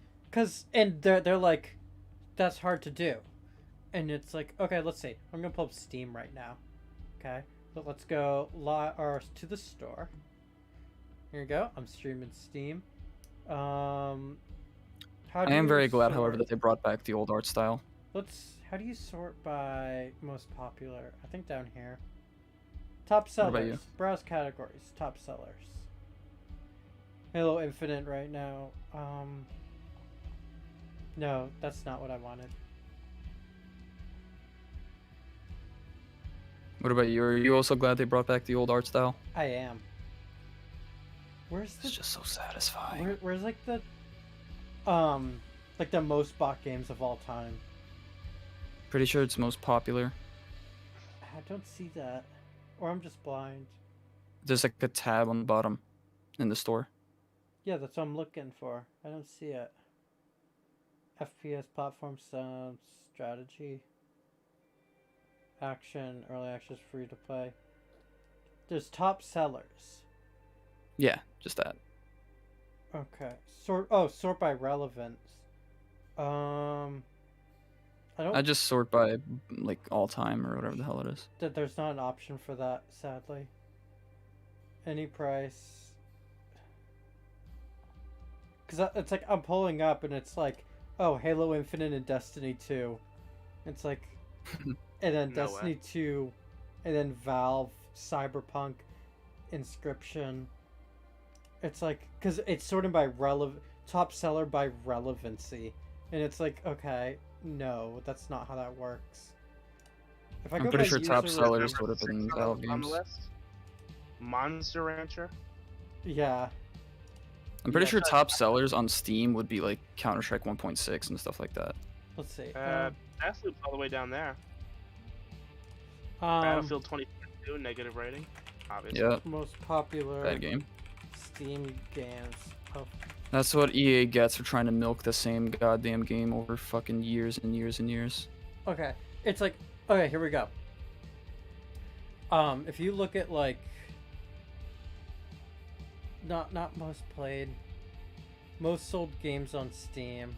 And they're like, that's hard to do. And it's like, okay, let's see. I'm going to pull up Steam right now. Okay? But let's go to the store. Here we go. I'm streaming Steam. I am very glad, however, that they brought back the old art style. How do you sort by most popular? I think down here. Top sellers. What about you? Browse categories. Top sellers. Halo Infinite right now. No, that's not what I wanted. What about you? Are you also glad they brought back the old art style? I am. It's just so satisfying. Where's like the most bought games of all time? Pretty sure it's most popular. I don't see that. Or I'm just blind. There's like a tab on the bottom in the store. Yeah, that's what I'm looking for. I don't see it. FPS, platform, sound, strategy, action, early access, free to play. There's top sellers. Yeah, just that. Okay. Okay. Sort by relevance. I don't. I just sort by like all time or whatever the hell it is. There's not an option for that, sadly. Any price. Because it's like I'm pulling up and it's like, oh, Halo Infinite and Destiny 2. It's like, and then No Destiny way. 2, and then Valve, Cyberpunk, Inscription. It's like, because it's sorted by top seller by relevancy. And it's like, okay, no, that's not how that works. If I I'm go pretty by sure top user- sellers Number would have been 6 Valve on the games. list. Monster Rancher. Yeah. I'm pretty Yeah, sure so- top sellers on Steam would be like Counter-Strike 1.6 and stuff like that. Let's see. Deathloop's all the way down there. Um, Battlefield 2042, negative rating. Obviously. Yeah, most popular bad game. Steam games. Oh, That's what EA gets for trying to milk the same goddamn game over fucking years and years and years. okay. It's like, okay, here we go. If you look at like, not most played, most sold games on Steam,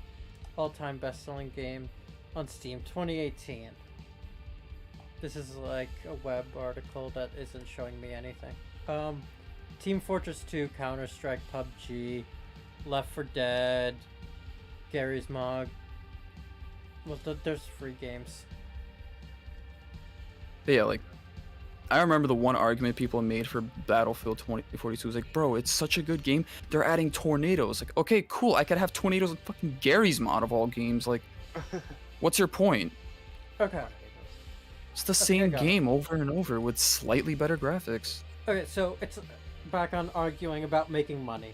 all-time best-selling game on Steam, 2018. This is like a web article that isn't showing me anything. Team Fortress 2, Counter-Strike, PUBG, Left 4 Dead, Gary's Mod. Well, there's free games. But yeah, like, I remember the one argument people made for Battlefield 2042 was like, bro, it's such a good game. They're adding tornadoes. Like, okay, cool. I could have tornadoes in fucking Gary's Mod of all games. Like, what's your point? Okay. It's the Okay, same got it. game over and over with slightly better graphics. Okay, so it's back on arguing about making money.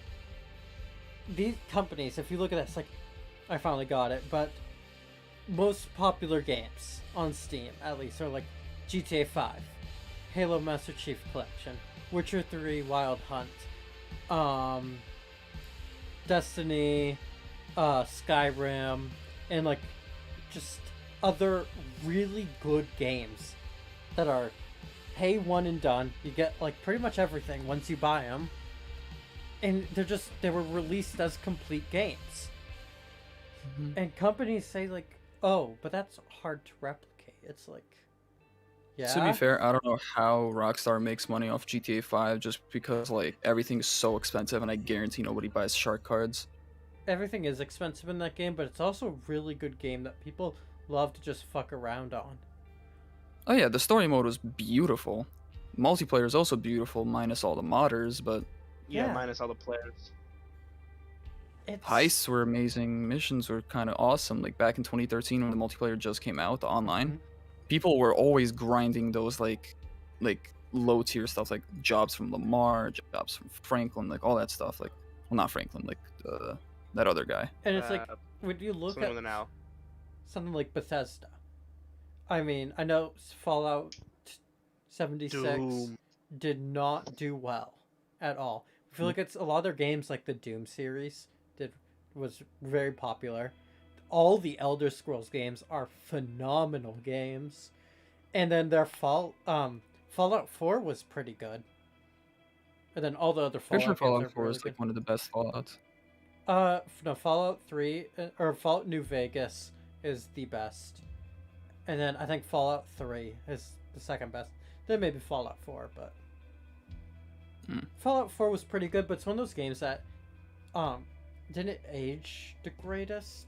These companies, if you look at this, like, I finally got it, but most popular games on Steam, at least, are like GTA 5, Halo Master Chief Collection, Witcher 3 Wild Hunt, Destiny, Skyrim, and like just other really good games that are pay one and done. You get like pretty much everything once you buy them, and they were released as complete games. And companies say like, oh, but that's hard to replicate. It's like, yeah. To be fair, I don't know how Rockstar makes money off GTA 5 just because like everything's so expensive and I guarantee nobody buys shark cards. Everything is expensive in that game, but it's also a really good game that people love to just fuck around on. Oh yeah, the story mode was beautiful. Multiplayer is also beautiful, minus all the modders, but Yeah, Yeah. minus all the players. It's heists were amazing, missions were kind of awesome. Like back in 2013 when the multiplayer just came out, the online, people were always grinding those like low tier stuff like jobs from Lamar, jobs from Franklin, like all that stuff. Like, well, not Franklin, like that other guy. and it's like Uh, when you look Something at with an L. something like Bethesda. I mean, I know Fallout 76 Doom. did not do well at all. If you look at a lot of their games, like the Doom series, was very popular. All the Elder Scrolls games are phenomenal games, and then their Fallout 4 was pretty good. And then all the other Pretty Fallout sure games Fallout are 4 really is like one of the best Fallouts. no, Fallout 3 or Fallout New Vegas is the best. And then I think Fallout 3 is the second best. Then maybe Fallout 4, but Fallout 4 was pretty good, but it's one of those games that didn't age the greatest.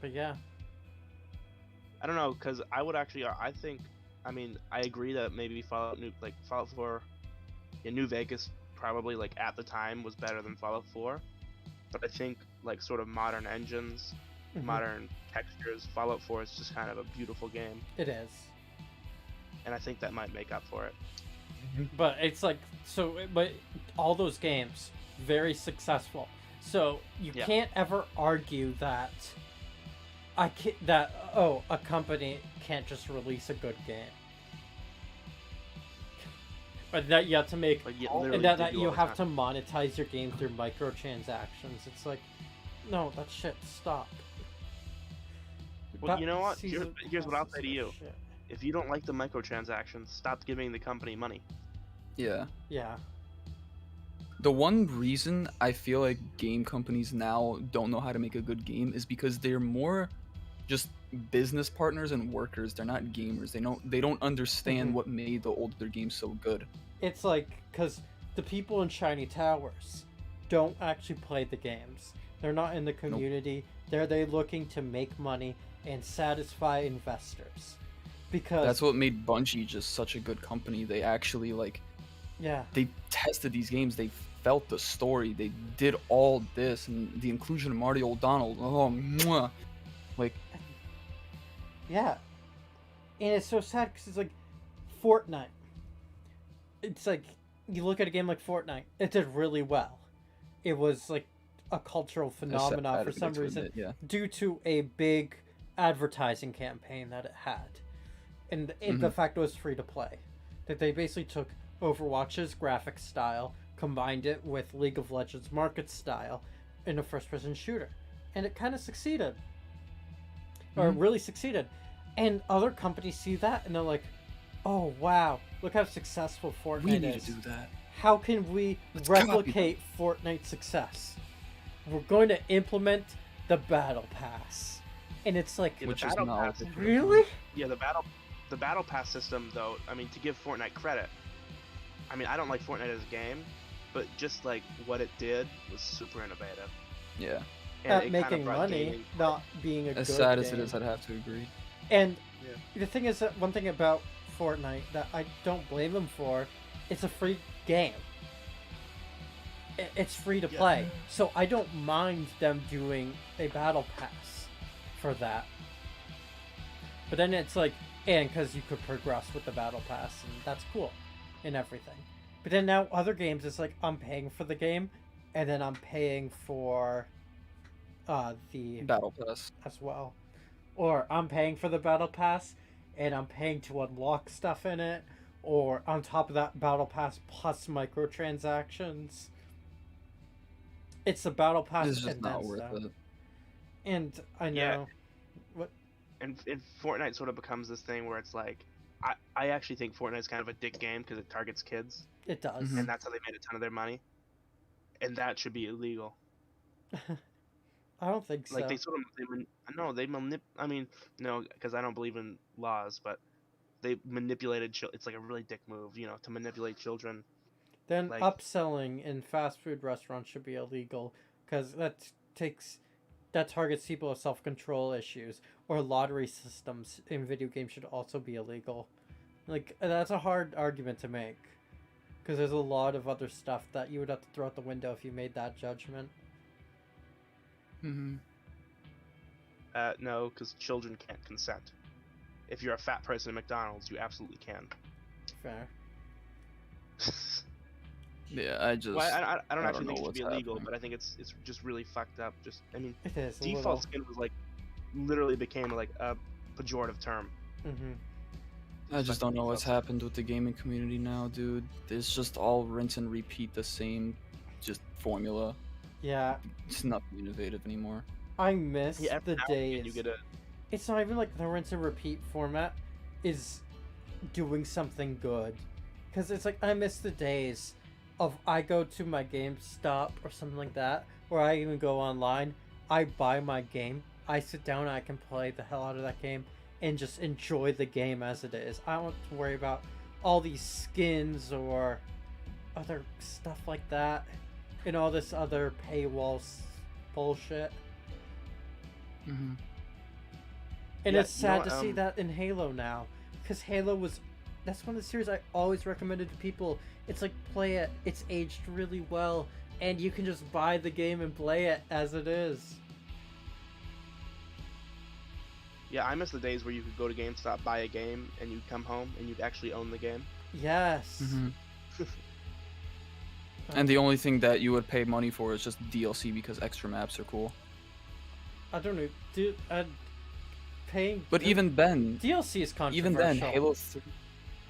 But yeah. I don't know, because I would actually, I think, I mean, I agree that maybe Fallout 4, yeah, New Vegas probably, like, at the time was better than Fallout 4. But I think, like, sort of modern engines, modern textures, Fallout 4 is just kind of a beautiful game. It is. And I think that might make up for it. But it's like, but all those games, very successful. So you Yeah. can't ever argue that a company can't just release a good game. But that you have to make, Like, yeah, and literally that, they that do you all the have time. to monetize your game through microtransactions. It's like, no, that shit, stop. Well, That you know what? season Here's what I'll say to passes you. are shit. If you don't like the microtransactions, stop giving the company money. Yeah. Yeah. The one reason I feel like game companies now don't know how to make a good game is because they're more just business partners and workers. They're not gamers. They don't understand Mhm. what made the older games so good. It's like, because the people in Shiny Towers don't actually play the games. They're not in the community. They're looking to make money and satisfy investors. Because That's what made Bungie just such a good company. They actually yeah, they tested these games. They felt the story. They did all this, and the inclusion of Marty O'Donnell. Oh, mwah. Like, yeah. And it's so sad because it's like Fortnite. It's like you look at a game like Fortnite. It did really well. It was like a cultural phenomenon for some reason yeah. due to a big advertising campaign that it had. And the fact it was free to play. That they basically took Overwatch's graphic style, combined it with League of Legends market style in a first-person shooter. And it kind of succeeded. Or really succeeded. And other companies see that and they're like, oh wow, look how successful Fortnite We need is. to do that. How can we Let's copy replicate Fortnite's success? We're going to implement the Battle Pass. And it's like, Yeah, Which the is battle not pass. what really? Yeah, the battle pass system though. I mean, to give Fortnite credit, I mean, I don't like Fortnite as a game, but just like what it did was super innovative. Yeah. And At it kinda making brought money, gaming- not being a As good sad as it game. is, I'd have to agree. And Yeah. the thing is that one thing about Fortnite that I don't blame them for, it's a free game. It's free to play. So I don't mind them doing a battle pass for that. But then it's like, and because you could progress with the battle pass, and that's cool and everything. But then now other games, it's like I'm paying for the game, and then I'm paying for the Battle Pass. as well. Or I'm paying for the battle pass and I'm paying to unlock stuff in it, or on top of that battle pass plus microtransactions. It's the battle pass It's just and not then worth stuff. it. And I know Yeah. what And Fortnite sort of becomes this thing where it's like, I actually think Fortnite's kind of a dick game because it targets kids, it does. Mhm. and that's how they made a ton of their money. And that should be illegal. I don't think so. Like they sort of, I mean, no, because I don't believe in laws, but they manipulated. It's like a really dick move, you know, to manipulate children. Then like- upselling in fast food restaurants should be illegal because that targets people with self-control issues, or lottery systems in video games should also be illegal. Like, that's a hard argument to make because there's a lot of other stuff that you would have to throw out the window if you made that judgment. Mm-hmm. No, because children can't consent. If you're a fat person at McDonald's, you absolutely can. Fair. Yeah, I just. Well, I don't I actually don't think know it should be what's illegal, happening. but I think it's just really fucked up. Just, I mean, It is a default little. skin was like literally became like a pejorative term. Mm-hmm. I just fucking don't know what's default. happened with the gaming community now, dude. It's just all rinse and repeat the same, just formula. Yeah, It's nothing innovative anymore. I miss Yeah, every the now and again days. you get a It's not even like the rinse and repeat format is doing something good. Because it's like, I miss the days of I go to my GameStop or something like that, or I even go online, I buy my game, I sit down and I can play the hell out of that game and just enjoy the game as it is. I don't have to worry about all these skins or other stuff like that and all this other paywall bullshit. Mm-hmm. And Yeah, it's you know sad what, to see that in Halo now, because Halo that's one of the series I always recommended to people. It's like, play it, it's aged really well, and you can just buy the game and play it as it is. Yeah, I miss the days where you could go to GameStop, buy a game, and you'd come home and you'd actually own the game. Yes. Mm-hmm. And the only thing that you would pay money for is just DLC because extra maps are cool. I don't know, dude. Paying. But even then, DLC is controversial. even then, Halo 3.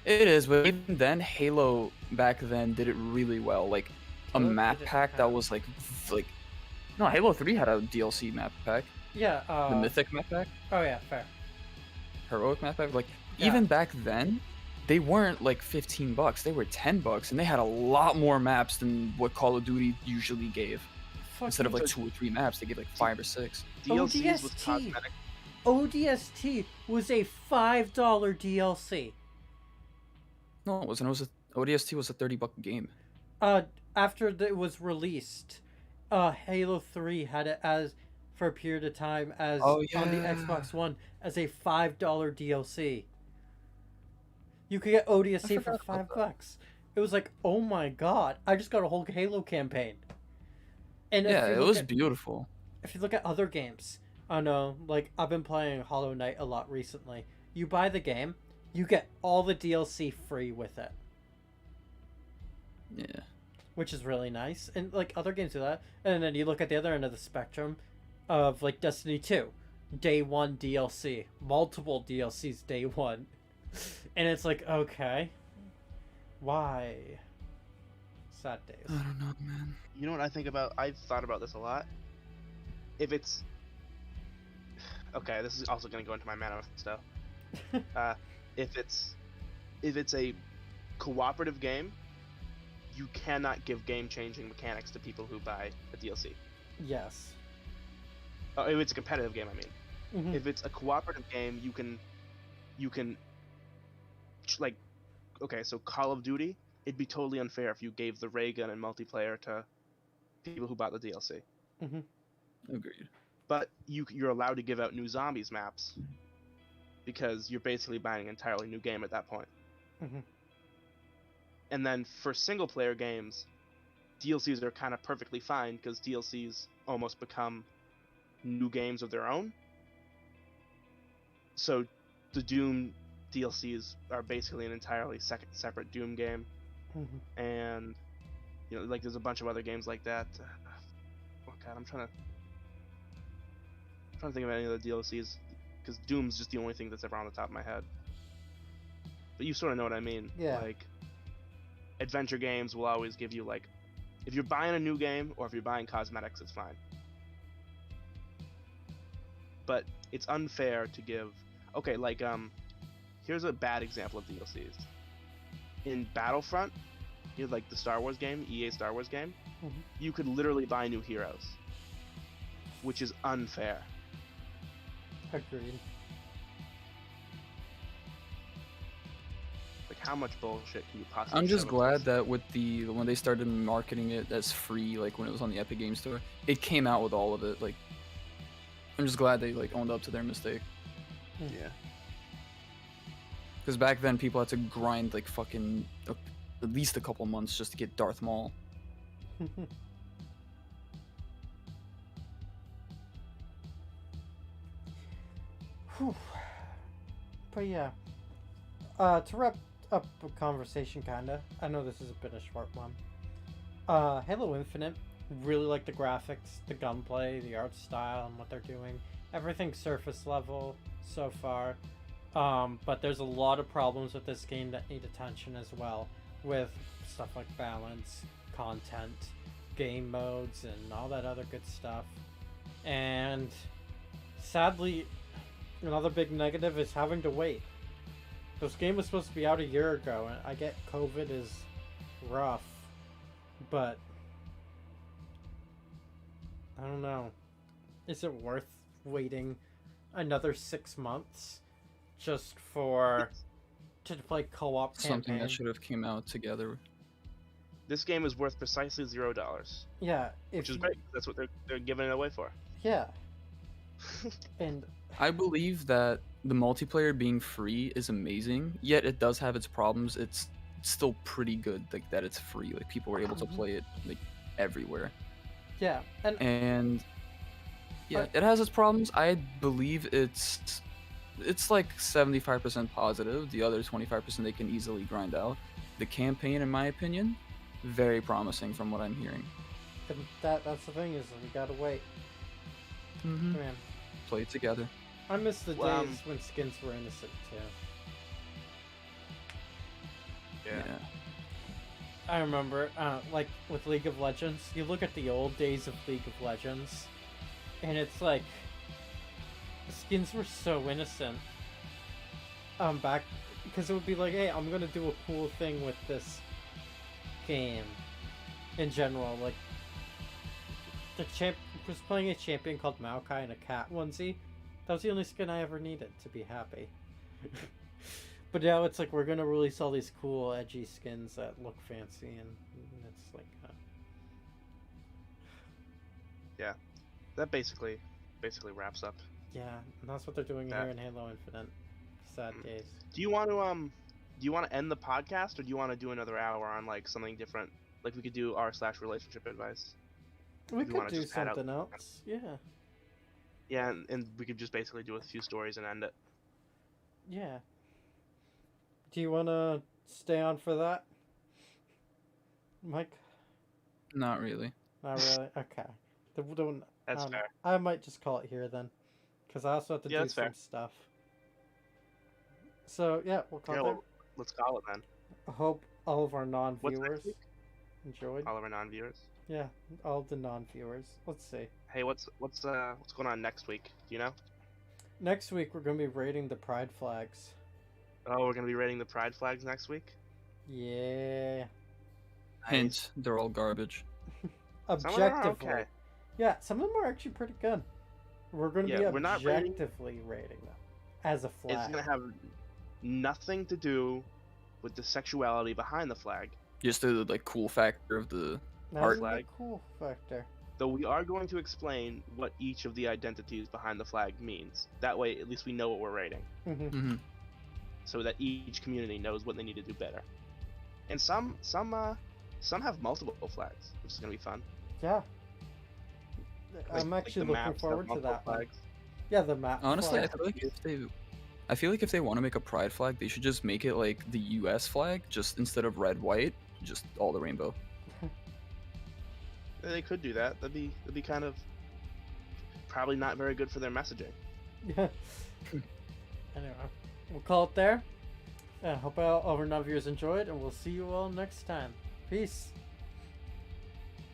It is, but even then, Halo back then did it really well. Like a Halo map didn't pack that have- was like, no, Halo 3 had a DLC map pack, Yeah. the Mythic map pack, Oh yeah, fair. Heroic map pack. Like Yeah. even back then, they weren't like $15. They were $10, and they had a lot more maps than what Call of Duty usually gave. Instead of Fucking like 2 or 3 maps, they gave like 5 or 6. DLCs with ODST. cosmetic. ODST was a $5 DLC. No, it wasn't. It was ODST was a $30 game. After it was released, Halo 3 had it as for a period of time as Oh, on the yeah. Xbox One as a $5 DLC. You could get ODST for forgot about $5. It was like, oh my god, I just got a whole Halo campaign. And Yeah, if you it look was at, beautiful. if you look at other games, I know, like I've been playing Hollow Knight a lot recently. You buy the game, you get all the DLC free with it, Yeah. which is really nice. And like other games do that. And then you look at the other end of the spectrum of like Destiny 2, day one DLC, multiple DLCs day one. And it's like, okay, why? Sad days. I don't know, man. You know what I think about? I've thought about this a lot. If it's okay, this is also going to go into my manifesto. If it's a cooperative game, you cannot give game-changing mechanics to people who buy a DLC. Yes. If it's a competitive game, I mean. Mhm. If it's a cooperative game, you can like, okay, so Call of Duty, it'd be totally unfair if you gave the ray gun and multiplayer to people who bought the DLC. Agreed. But you're allowed to give out new zombies maps because you're basically buying an entirely new game at that point. Mhm. And then for single player games, DLCs are kind of perfectly fine because DLCs almost become new games of their own. So the Doom DLCs are basically an entirely separate Doom game, and you know, like there's a bunch of other games like that. Oh god, I'm trying to think of any of the DLCs because Doom's just the only thing that's ever on the top of my head. But you sort of know what I mean. Yeah. Like adventure games will always give you like, if you're buying a new game or if you're buying cosmetics, it's fine. But it's unfair to give. Okay, like here's a bad example of DLCs. In Battlefront, you know, like the Star Wars game, EA Star Wars game, you could literally buy new heroes, which is unfair. Agreed. Like, how much bullshit can you possibly? I'm just shove in glad this? that with when they started marketing it as free, like when it was on the Epic Games Store, it came out with all of it. Like, I'm just glad they like owned up to their mistake. Yeah. Because back then people had to grind like fucking at least a couple months just to get Darth Maul. Whew. But yeah, to wrap up a conversation, kinda. I know this has been a short one. Halo Infinite. Really like the graphics, the gunplay, the art style, and what they're doing. Everything's surface level so far. But there's a lot of problems with this game that need attention as well, with stuff like balance, content, game modes, and all that other good stuff. And sadly, another big negative is having to wait. This game was supposed to be out a year ago, and I get COVID is rough, but I don't know. Is it worth waiting another 6 months just to play co-op Something campaign? that should have came out together. This game is worth precisely $0, Yeah, which is great. That's what they're giving it away for. Yeah, and I believe that the multiplayer being free is amazing, yet it does have its problems. It's still pretty good, like that it's free. Like people were able to play it like everywhere. yeah, And yeah, But- it has its problems. I believe it's like 75% positive. The other 25% they can easily grind out. The campaign, in my opinion, very promising from what I'm hearing. and that's the thing is we gotta wait. Mm-hmm. Man, Play it together. I miss the Well, days when skins were innocent too. Yeah. I remember, like with League of Legends, you look at the old days of League of Legends, and it's like the skins were so innocent. Back because it would be like, hey, I'm gonna do a cool thing with this game in general. Like, was playing a champion called Maokai in a cat onesie. That was the only skin I ever needed to be happy. But now it's like we're gonna release all these cool, edgy skins that look fancy, and it's like, Yeah, that basically wraps up. yeah, and that's what they're doing here in Halo Infinite. Sad days. Do you want to end the podcast, or do you want to do another hour on like something different? Like we could do r/relationship advice. We If you could wanna do just add out- something else. Yeah. Yeah, and we could just basically do a few stories and end it. Yeah. Do you want to stay on for that, Mike? Not really. Not really. Okay. That's I don't know. fair. I might just call it here then, because I also have to Yeah, do that's some fair. stuff. So yeah, we'll call Yeah, it. well, let's call it then. I hope all of our What's non-viewers next week? enjoyed. All of our non-viewers. Yeah, all of the non-viewers. Let's see. Hey, what's going on next week? Do you know? Next week we're gonna be rating the pride flags. Oh, we're gonna be rating the pride flags next week. Yeah. Hint, they're all garbage. Some of them are Objectively. okay. Yeah, some of them are actually pretty good. We're gonna Yeah, be we're not rating- objectively rating them as a flag. It's gonna have nothing to do with the sexuality behind the flag. Just the like cool factor of the That art is a flag. cool factor. Though we are going to explain what each of the identities behind the flag means. That way, at least we know what we're rating, Hmm. Mhm. so that each community knows what they need to do better. And some have multiple flags, which is gonna be fun. Yeah. Like- I'm like actually the looking maps have forward to multiple that one. flags. Yeah, the map. Honestly, I flag. feel like if they want to make a pride flag, they should just make it like the U.S. flag, just instead of red, white, just all the rainbow. They could do that. That'd be kind of probably not very good for their messaging. Yeah. Anyway, we'll call it there. I hope all of our non-viewers enjoyed, and we'll see you all next time. Peace.